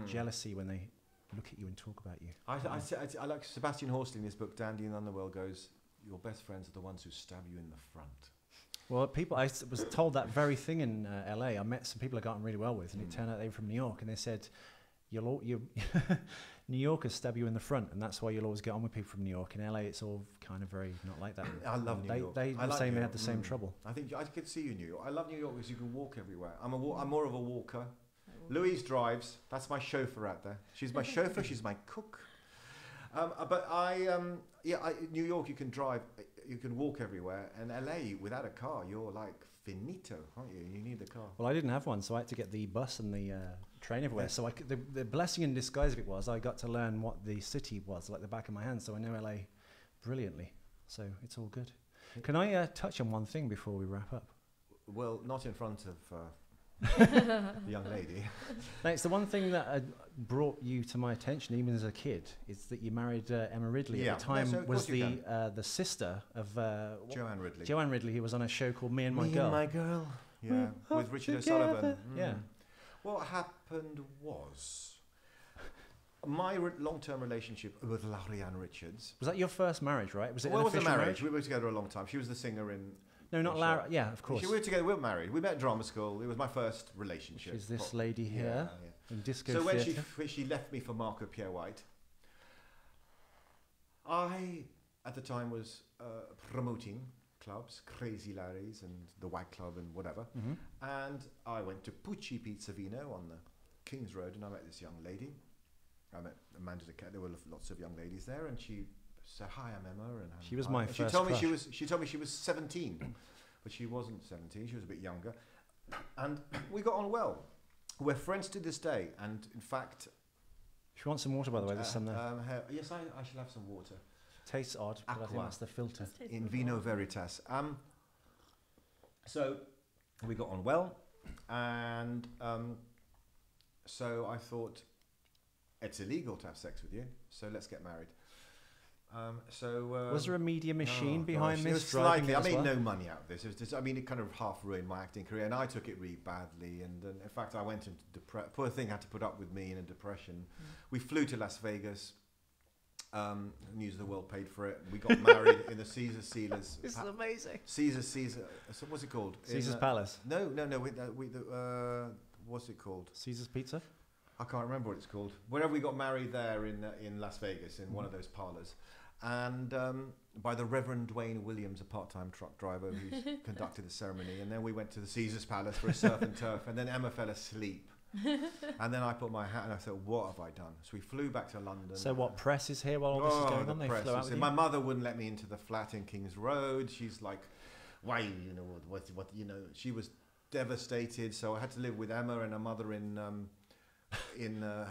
A: jealousy when they look at you and talk about you.
B: I like Sebastian Horsley in his book, Dandy in the Underworld, goes, your best friends are the ones who stab you in the front.
A: Well, was told that very thing in LA. I met some people I got on really well with, and it turned out they were from New York, and they said, you New Yorkers stab you in the front, and that's why you'll always get on with people from New York. In LA, it's all kind of very not like that.
B: I love New York.
A: They were
B: like
A: saying
B: New
A: they
B: York.
A: had the same trouble.
B: I think I could see you in New York. I love New York because you can walk everywhere. I'm more of a walker. Louise drives. That's my chauffeur out there. She's my chauffeur. She's my cook. But New York, you can drive, you can walk everywhere. And LA, without a car, you're like finito, aren't you? You need the car.
A: Well, I didn't have one, so I had to get the bus and the train everywhere. So the blessing in disguise of it was I got to learn what the city was like the back of my hand. So I know LA brilliantly. So it's all good. Can I touch on one thing before we wrap up?
B: Well, not in front of the young lady.
A: No, it's the one thing that brought you to my attention, even as a kid, is that you married Emma Ridley. At the time, was the sister of
B: Joanne Ridley.
A: Joanne Ridley, who was on a show called Me and My Girl.
B: Me and My Girl. Yeah, with Richard O'Sullivan.
A: Yeah.
B: What happened was my long-term relationship with Laurianne Richards.
A: Was that your first marriage, right? Was it?
B: Well,
A: an
B: it was a
A: official
B: marriage. We were together a long time. She was the singer in.
A: No, not Lara. Yeah, of course.
B: We were together. We were married. We met at drama school. It was my first relationship.
A: Which is this lady here in disco
B: So
A: theatre.
B: when she left me for Marco Pierre White, I at the time was promoting clubs, Crazy Larry's and the White Club and whatever. And I went to Pucci Pizza Vino on the King's Road, and I met this young lady. I met Amanda DeCat. There were lots of young ladies there, and she said, "Hi, I'm Emma." And
A: she was my first
B: she told
A: crush.
B: me she told me she was 17, but she wasn't 17. She was a bit younger, and we got on well. We're friends to this day, and in fact,
A: if you want some water, by the way, there's some there.
B: Yes, I shall have some water.
A: Tastes odd, but I think that's the filter.
B: In vino veritas. So we got on well, and so I thought it's illegal to have sex with you, so let's get married.
A: Was there a media machine behind this?
B: It was slightly. I made no money out of this. It was just, I mean, it kind of half ruined my acting career, and I took it really badly. And in fact, I went into poor thing had to put up with me in a depression. We flew to Las Vegas. News of the World paid for it. We got married in the Caesar Sealers.
A: This is amazing.
B: Caesar. So what's it called?
A: Caesar's Palace.
B: No. What's it called?
A: Caesar's Pizza.
B: I can't remember what it's called. Wherever we got married there in Las Vegas in one of those parlors, and by the Reverend Dwayne Williams, a part-time truck driver who's conducted the ceremony. And then we went to the Caesar's Palace for a surf and turf, and then Emma fell asleep. And then I put my hat and I thought, what have I done? So we flew back to London.
A: So what, press is here while all this is going on? They flew out with you?
B: My mother wouldn't let me into the flat in King's Road. She's like, why, what, she was devastated. So I had to live with Emma and her mother in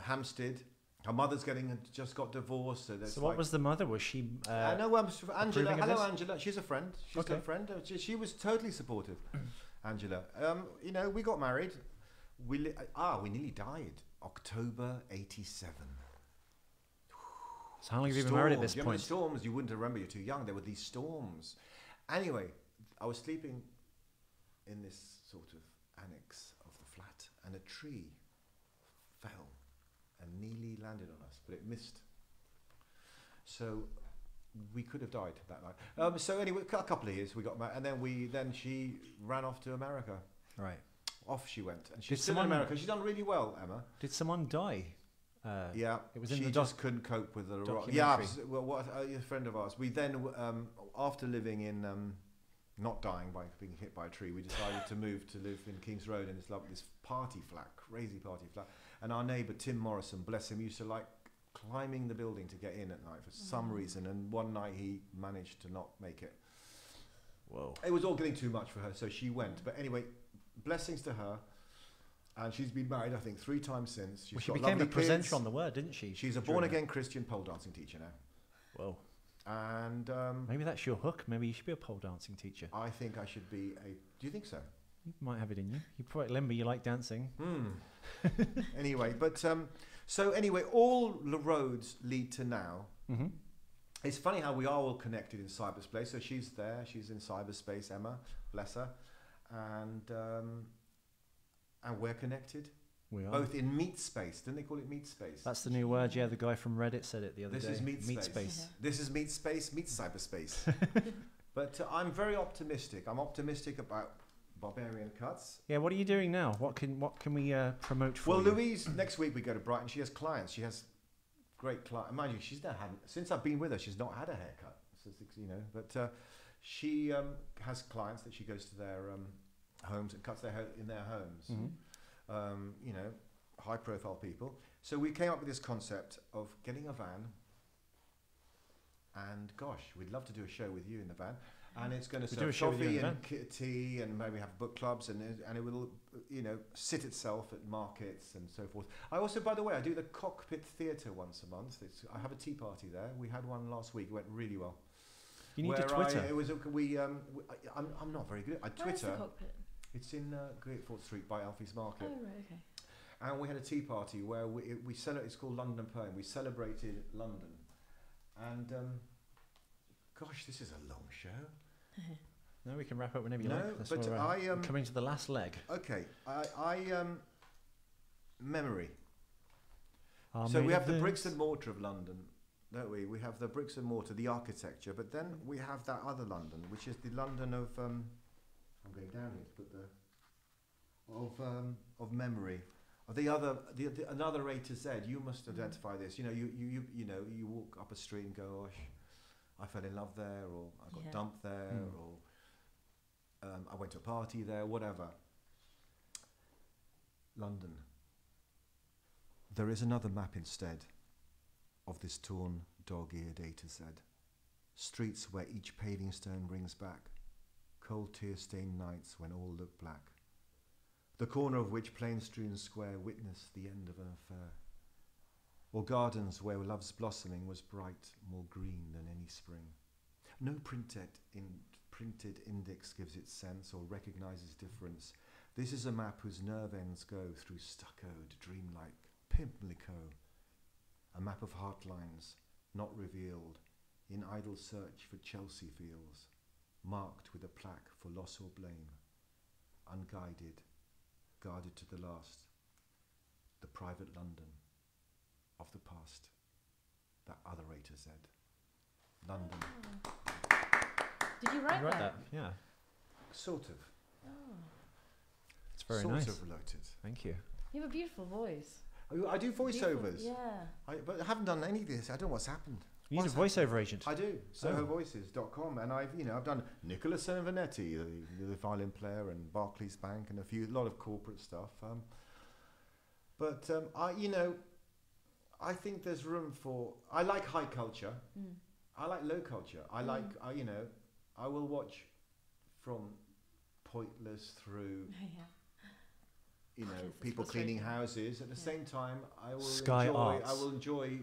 B: Hampstead. Her mother's just got divorced. So what
A: was the mother? Was she
B: I know Angela. Hello, Angela. She's a friend. She's a friend. She was totally supportive, Angela. We got married. We nearly died. October 87.
A: So how long have you been married at this point?
B: Storms, you wouldn't remember, you're too young. There were these storms. Anyway, I was sleeping in this sort of annex of the flat, and a tree fell and nearly landed on us, but it missed. So we could have died that night. So anyway, a couple of years we got married, and then she ran off to America.
A: Right.
B: Off she went, and she's still in America. She's done really well, Emma.
A: Did someone die?
B: Yeah,
A: it was in
B: she
A: the
B: just couldn't cope with the
A: documentary.
B: Yeah, well, a friend of ours. We then, after living in, not dying by being hit by a tree, we decided to move to live in King's Road in this party flat, crazy party flat. And our neighbour Tim Morrison, bless him, used to like climbing the building to get in at night for some reason. And one night he managed to not make it.
A: Whoa!
B: It was all getting too much for her, so she went. But anyway. Blessings to her, and she's been married, I think, 3 times since.
A: She became a presenter on The Word, didn't she?
B: She's a born-again Christian pole dancing teacher now.
A: Whoa.
B: And
A: maybe that's your hook. Maybe you should be a pole dancing teacher.
B: I think I should be a... Do you think so?
A: You might have it in you. You probably remember you like dancing.
B: Anyway, but so anyway, all the roads lead to now. It's funny how we are all connected in cyberspace. So she's there. She's in cyberspace, Emma. Bless her. And we're connected.
A: We are.
B: Both in meat space. Didn't they call it meat space?
A: That's the new word. Yeah, the guy from Reddit said it the other day.
B: This is meat space. This is meat space, meet cyberspace. But I'm very optimistic. I'm optimistic about barbarian cuts.
A: Yeah, what are you doing now? What can we promote for you?
B: Well, Louise, next week we go to Brighton. She has clients. She has great clients. Mind you, she's not had, since I've been with her, she's not had a haircut. So, you know, but she has clients that she goes to their homes and cuts in their homes.
A: Mm-hmm.
B: You know, high-profile people. So we came up with this concept of getting a van. And gosh, we'd love to do a show with you in the van. And it's going to serve coffee and tea, and maybe have book clubs, and it will, you know, sit itself at markets and so forth. I also, by the way, I do the Cockpit Theatre once a month. I have a tea party there. We had one last week. It went really well.
A: You need to Twitter.
B: I'm not very good. I Twitter.
C: Where's the Cockpit?
B: It's in Great Fort Street by Alfie's Market.
C: Oh, right, okay.
B: And we had a tea party where we celebrate. It's called London Poem. We celebrated London, and gosh, this is a long show.
A: No, we can wrap up whenever you
B: no,
A: like. That's
B: but
A: we're coming to the last leg.
B: Okay, memory.
A: Are
B: So
A: made
B: we
A: of
B: have the
A: this.
B: bricks and mortar of London, don't we? We have the bricks and mortar, the architecture, but then we have that other London, which is the London of I'm going down here to put the of memory. Another A to Z. You must identify this. You know, you know, you walk up a street and go, "Gosh, I fell in love there," or "I got dumped there," or "I went to a party there," whatever. London. There is another map instead of this torn, dog-eared A to Z. Streets where each paving stone brings back cold tear-stained nights when all look black. The corner of which plain-strewn square witnessed the end of an affair. Or gardens where love's blossoming was bright, more green than any spring. No printed index gives it sense or recognizes difference. This is a map whose nerve ends go through stuccoed, dreamlike Pimlico. A map of heart lines, not revealed, in idle search for Chelsea fields, marked with a plaque for loss or blame, unguided, guarded to the last, the private London of the past, that other A to Z. London.
C: Oh. Did you write that?
A: Yeah.
B: Sort of.
C: Oh.
A: It's very nice.
B: Sort of wrote it.
A: Thank you.
C: You have a beautiful voice.
B: I do voiceovers.
C: Yeah.
B: But I haven't done any of this. I don't know what's happened.
A: You need a voiceover agent.
B: I do. SohoVoices.com, and I've done Nicola Cervanetti, the violin player, and Barclays Bank, and a lot of corporate stuff. I think there's room for. I like high culture. I like low culture. I like. I will watch from Pointless through. People cleaning houses. At the same time, I will enjoy.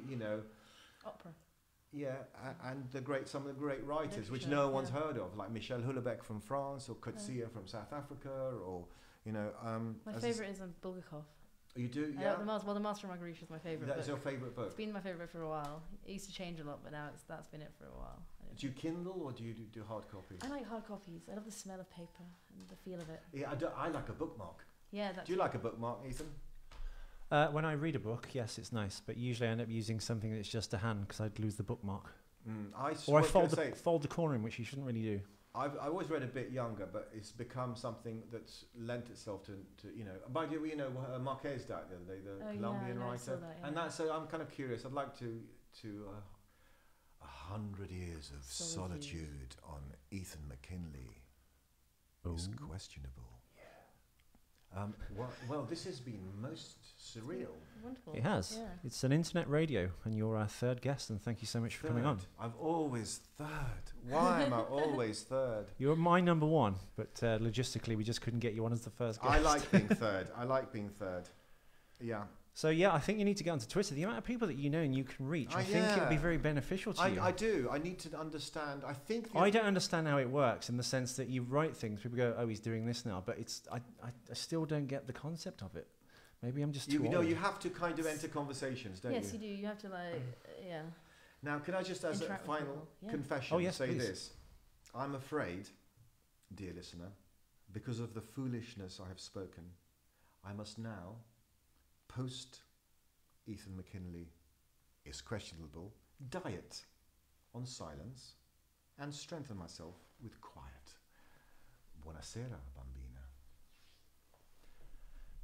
C: Opera.
B: Yeah, and some of the great writers, which no one's heard of, like Michel Houellebecq from France, or Coetzee from South Africa, or
C: My favourite is Bulgakov.
B: You do, yeah.
C: The Master of Margarita is my favourite.
B: That's your favourite book.
C: It's been my favourite for a while. It used to change a lot, but now that's been it for a while.
B: Do you Kindle or do you do hard copy?
C: I like hard copies. I love the smell of paper and the feel of it.
B: Yeah, I like a bookmark.
C: Yeah,
B: do you like a bookmark, Ethan?
A: When I read a book, yes, it's nice, but usually I end up using something that's just a hand because I'd lose the bookmark. I fold the corner in, which you shouldn't really do.
B: I've always read a bit younger, but it's become something that's lent itself to By the way, Marquez died the other day, the Colombian writer, and that's so I'm kind of curious. I'd like to 100 years of solitude on Ethan McKinley is questionable. Well, this has been most surreal.
C: Wonderful.
A: It has.
C: Yeah.
A: It's an internet radio, and you're our third guest, and thank you so much for coming on.
B: I'm always third. Why am I always third?
A: You're my number one, but logistically, we just couldn't get you on as the first guest.
B: I like being third. Yeah.
A: So yeah, I think you need to get onto Twitter. The amount of people that you know and you can reach, I think it would be very beneficial to you.
B: I do. I need to understand.
A: I don't understand how it works in the sense that you write things. People go, "Oh, he's doing this now," but I still don't get the concept of it. Maybe I'm just too old.
B: You have to kind of enter conversations, don't you?
C: Yes, you do. You have to yeah.
B: Now, can I just, as a final confession, say this? I'm afraid, dear listener, because of the foolishness I have spoken, I must now post Ethan McKinley is questionable diet on silence and strengthen myself with quiet. Buonasera, bambina.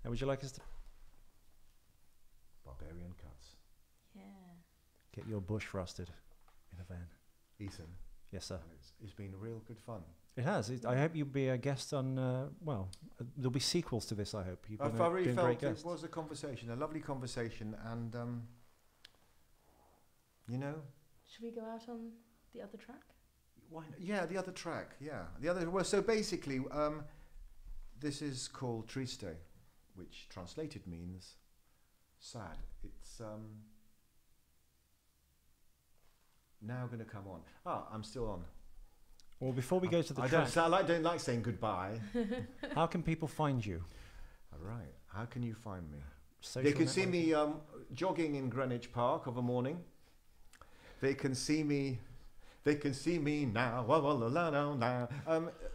A: Now, would you like us to
B: Barbarian cuts.
C: Yeah.
A: get your bush frosted in a van?
B: Ethan.
A: Yes, sir.
B: It's been real good fun.
A: It has. I hope you'll be a guest on, there'll be sequels to this, I hope. You've
B: I
A: been
B: really
A: been a
B: felt
A: great
B: it
A: guest.
B: was a conversation, a lovely conversation, and, you know...
C: Should we go out on the other track?
B: Why not? Yeah, the other track, yeah. The other, well, so basically, this is called Triste, which translated means sad. It's now going to come on. I'm still on.
A: Well, before we go to the
B: I
A: track,
B: don't like saying goodbye.
A: how can people find you?
B: All right, how can you find me?
A: Social
B: They can see
A: network?
B: me jogging in Greenwich Park of a morning. They can see me now.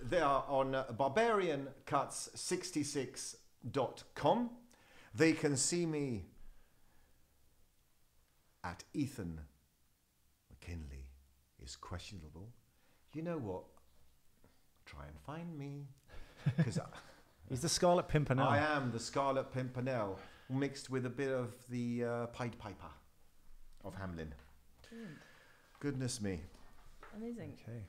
B: They are on barbariancuts66.com. They can see me at Ethan McKinley is questionable. You know what? Try and find me. Because
A: He's the Scarlet Pimpernel.
B: I am the Scarlet Pimpernel mixed with a bit of the Pied Piper of Hamelin.
C: Brilliant.
B: Goodness me.
C: Amazing.
A: Okay.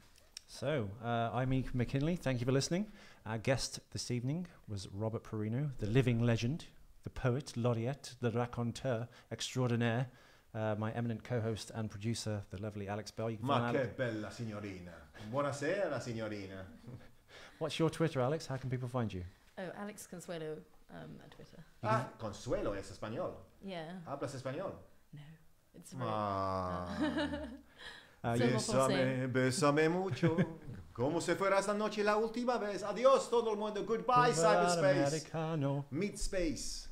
A: So, I'm Emc McKinley. Thank you for listening. Our guest this evening was Robert Pereno, the living legend, the poet, laureate, the raconteur extraordinaire, my eminent co-host and producer, the lovely Alex Bell. You can
B: Ma
A: find
B: che
A: Alex.
B: bella signorina. Buonasera, signorina.
A: What's your Twitter, Alex? How can people find you?
C: Oh, Alex Consuelo at Twitter.
B: Consuelo es español.
C: Yeah.
B: ¿Hablas español?
C: No. It's very...
B: Bésame, bésame mucho. Como si fuera esta noche la última vez. Adiós todo el mundo. Goodbye, cyberspace.
A: Americano.
B: Meet space.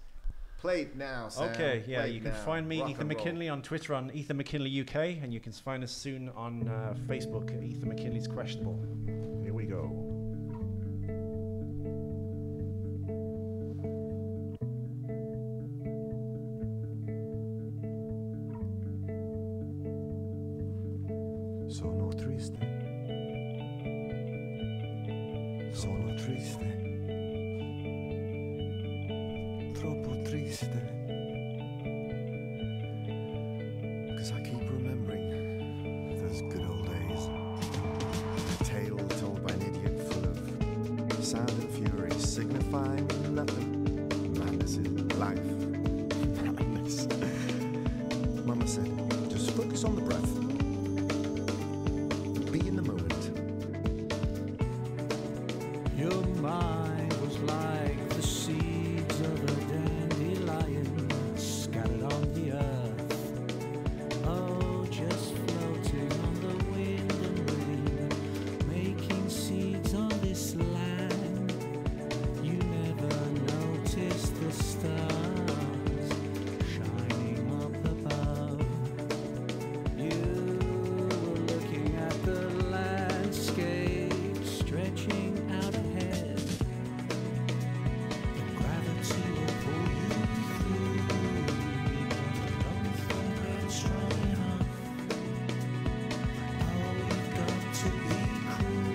B: Play it now, Sam.
A: Okay, yeah,
B: Play it
A: you can
B: now.
A: find me,
B: Rock
A: Ethan
B: and roll.
A: McKinley, on Twitter on Ethan McKinley UK, and you can find us soon on Facebook at Ethan McKinley's Questionable. Here we go.
B: Sono triste. Sono triste. Troppo triste. Because I keep remembering those good old days. A tale told by an idiot full of sound and fury, signifying nothing. Madness is life. Madness. Mama said, just focus on the breath. Be in the moment.
D: Your mind was like the seeds of a dandelion scattered on the earth. Oh, just floating on the wind and rain, making seeds on this land. You never noticed the stars shining up above. You were looking at the landscape stretching out ahead. The gravity will pull you through. Don't think it's strong enough. Oh, you've got to be cool.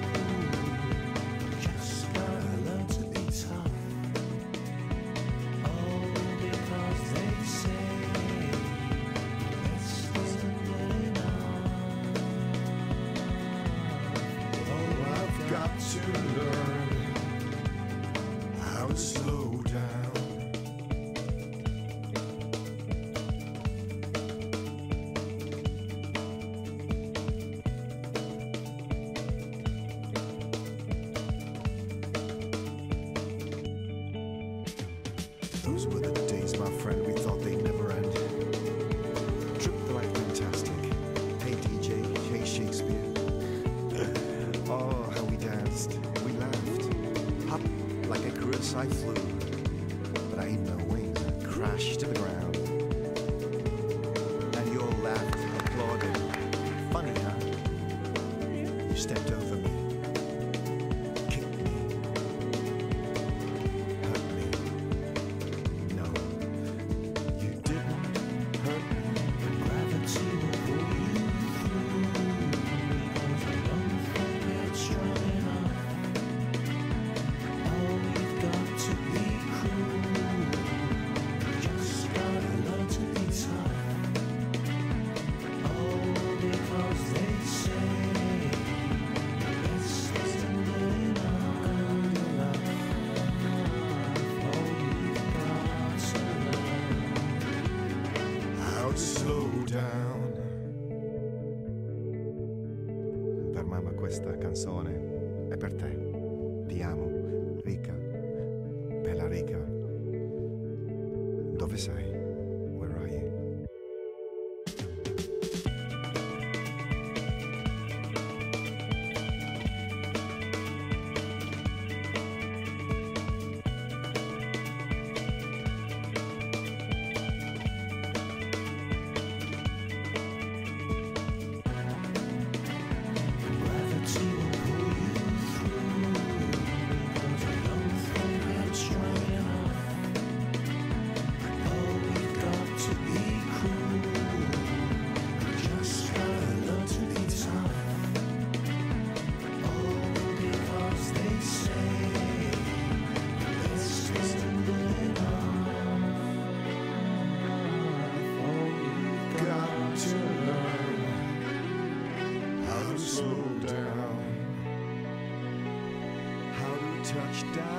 D: Just gotta learn to be tough. Oh, because they say it's not good enough.
B: Oh, I've got to learn how to slow down. Those were the days, my friend, we thought they'd never end. Trip like fantastic. Hey DJ, hey Shakespeare. Oh, how we danced, we laughed. Up like a goose I flew, but I had no wings, I crashed to the ground. And you all laughed, applauded. Funny, huh? You stepped over me, kicked me, hurt me. No, questa canzone è per te. Ti amo, Rica, bella Rica. Dove sei? Where are you?
D: Gravity will pull you through, because I don't think that's right enough. Oh, we've got to be cruel, just gotta learn to be tough. Oh, because they say it's isn't good enough. Oh, you've got to learn
B: How to slow down, how to touch down.